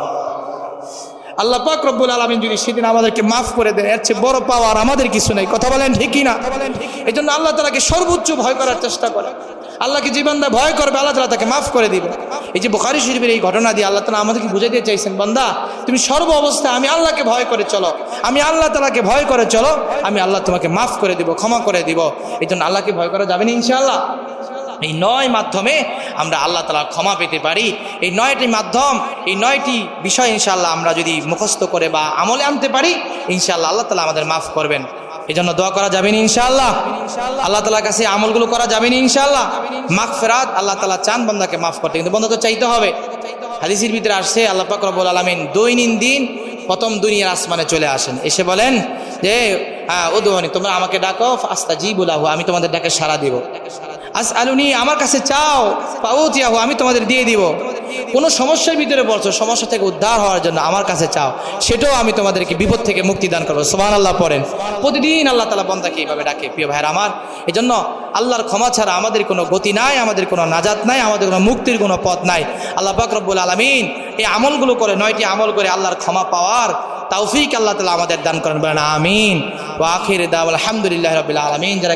আল্লাহ পাক রব্বুল আলামিন যদি সেদিন আমাদেরকে মাফ করে দেন, এর চেয়ে বড় পাওয়ার আমাদের কিছু নেই। কথা বলেন ঠিক কি না? এই জন্য আল্লাহ তাআলাকে সর্বোচ্চ ভয় করার চেষ্টা করে। আল্লাহকে যে বান্দা ভয় করবে, আল্লাহ তাআলা তাকে মাফ করে দিবে। এই যে বুখারী শরীফের এই ঘটনা দিয়ে আল্লাহ তাআলা আমাদেরকে বুঝাই দিয়ে চাইছেন, বান্দা তুমি সর্ব অবস্থায় আমি আল্লাহকে ভয় করে চলো, আমি আল্লাহ তাআলাকে ভয় করে চলো, আমি আল্লাহ তোমাকে মাফ করে দিব, ক্ষমা করে দিব। এই জন্য আল্লাহকে ভয় করা যাবে না ইনশাআল্লাহ। এই 9 মাধ্যমে আমরা আল্লাহ তাআলার ক্ষমা পেতে পারি। এই 9টি মাধ্যম, এই 9টি বিষয় ইনশাআল্লাহ আমরা যদি মুখস্থ করে বা আমলে আনতে পারি, ইনশাআল্লাহ আল্লাহ তাআলা আমাদের মাফ করবেন। এই জন্য দোয়া করা যাবে না ইনশাআল্লাহ। আল্লাহ তাআলার কাছে আমলগুলো করা যাবে না ইনশাআল্লাহ। মাগফিরাত আল্লাহ তাআলা চান বান্দাকে মাফ করতে, কিন্তু বান্দা তো চাইতে হবে। হাদিসের ভিতরে আসছে, আল্লাহ পাক রব্বুল আলামিন দৈনন্দিন প্রথম দুনিয়ার আসমানে চলে আসেন, এসে বলেন যে উদউনি, তোমরা আমাকে ডাকো, ফাস্তাজিবু লাহু, আমি তোমাদের ডাকে সাড়া দিব। আসআলুনি, আমার কাছে চাও, ফাউতিয়াহু, আমি তোমাদের দিয়ে দিব। কোনো সমস্যার ভিতরে পড়ছো, সমস্যা থেকে উদ্ধার হওয়ার জন্য আমার কাছে চাও, সেটাও আমি তোমাদেরকে বিপদ থেকে মুক্তি দান করবো। সুবহানাল্লাহ পড়েন। প্রতিদিন আল্লাহ তাআলা বান্দাকে এইভাবে ডাকে। প্রিয় ভাইরা আমার, এই জন্য আল্লাহর ক্ষমা ছাড়া আমাদের কোনো গতি নাই, আমাদের কোনো নাজাত নাই, আমাদের কোনো মুক্তির কোনো পথ নাই। আল্লাহ পাক রব্বুল আলামিন এই আমলগুলো করে, 9টি আমল করে আল্লাহর ক্ষমা পাওয়ার তৌফিক আল্লাহ তাআলা আমাদের দান করেন। বলেন আমিন। ওয়া আখির দাওয়াল আলহামদুলিল্লাহি রাব্বিল আলামিন। যারা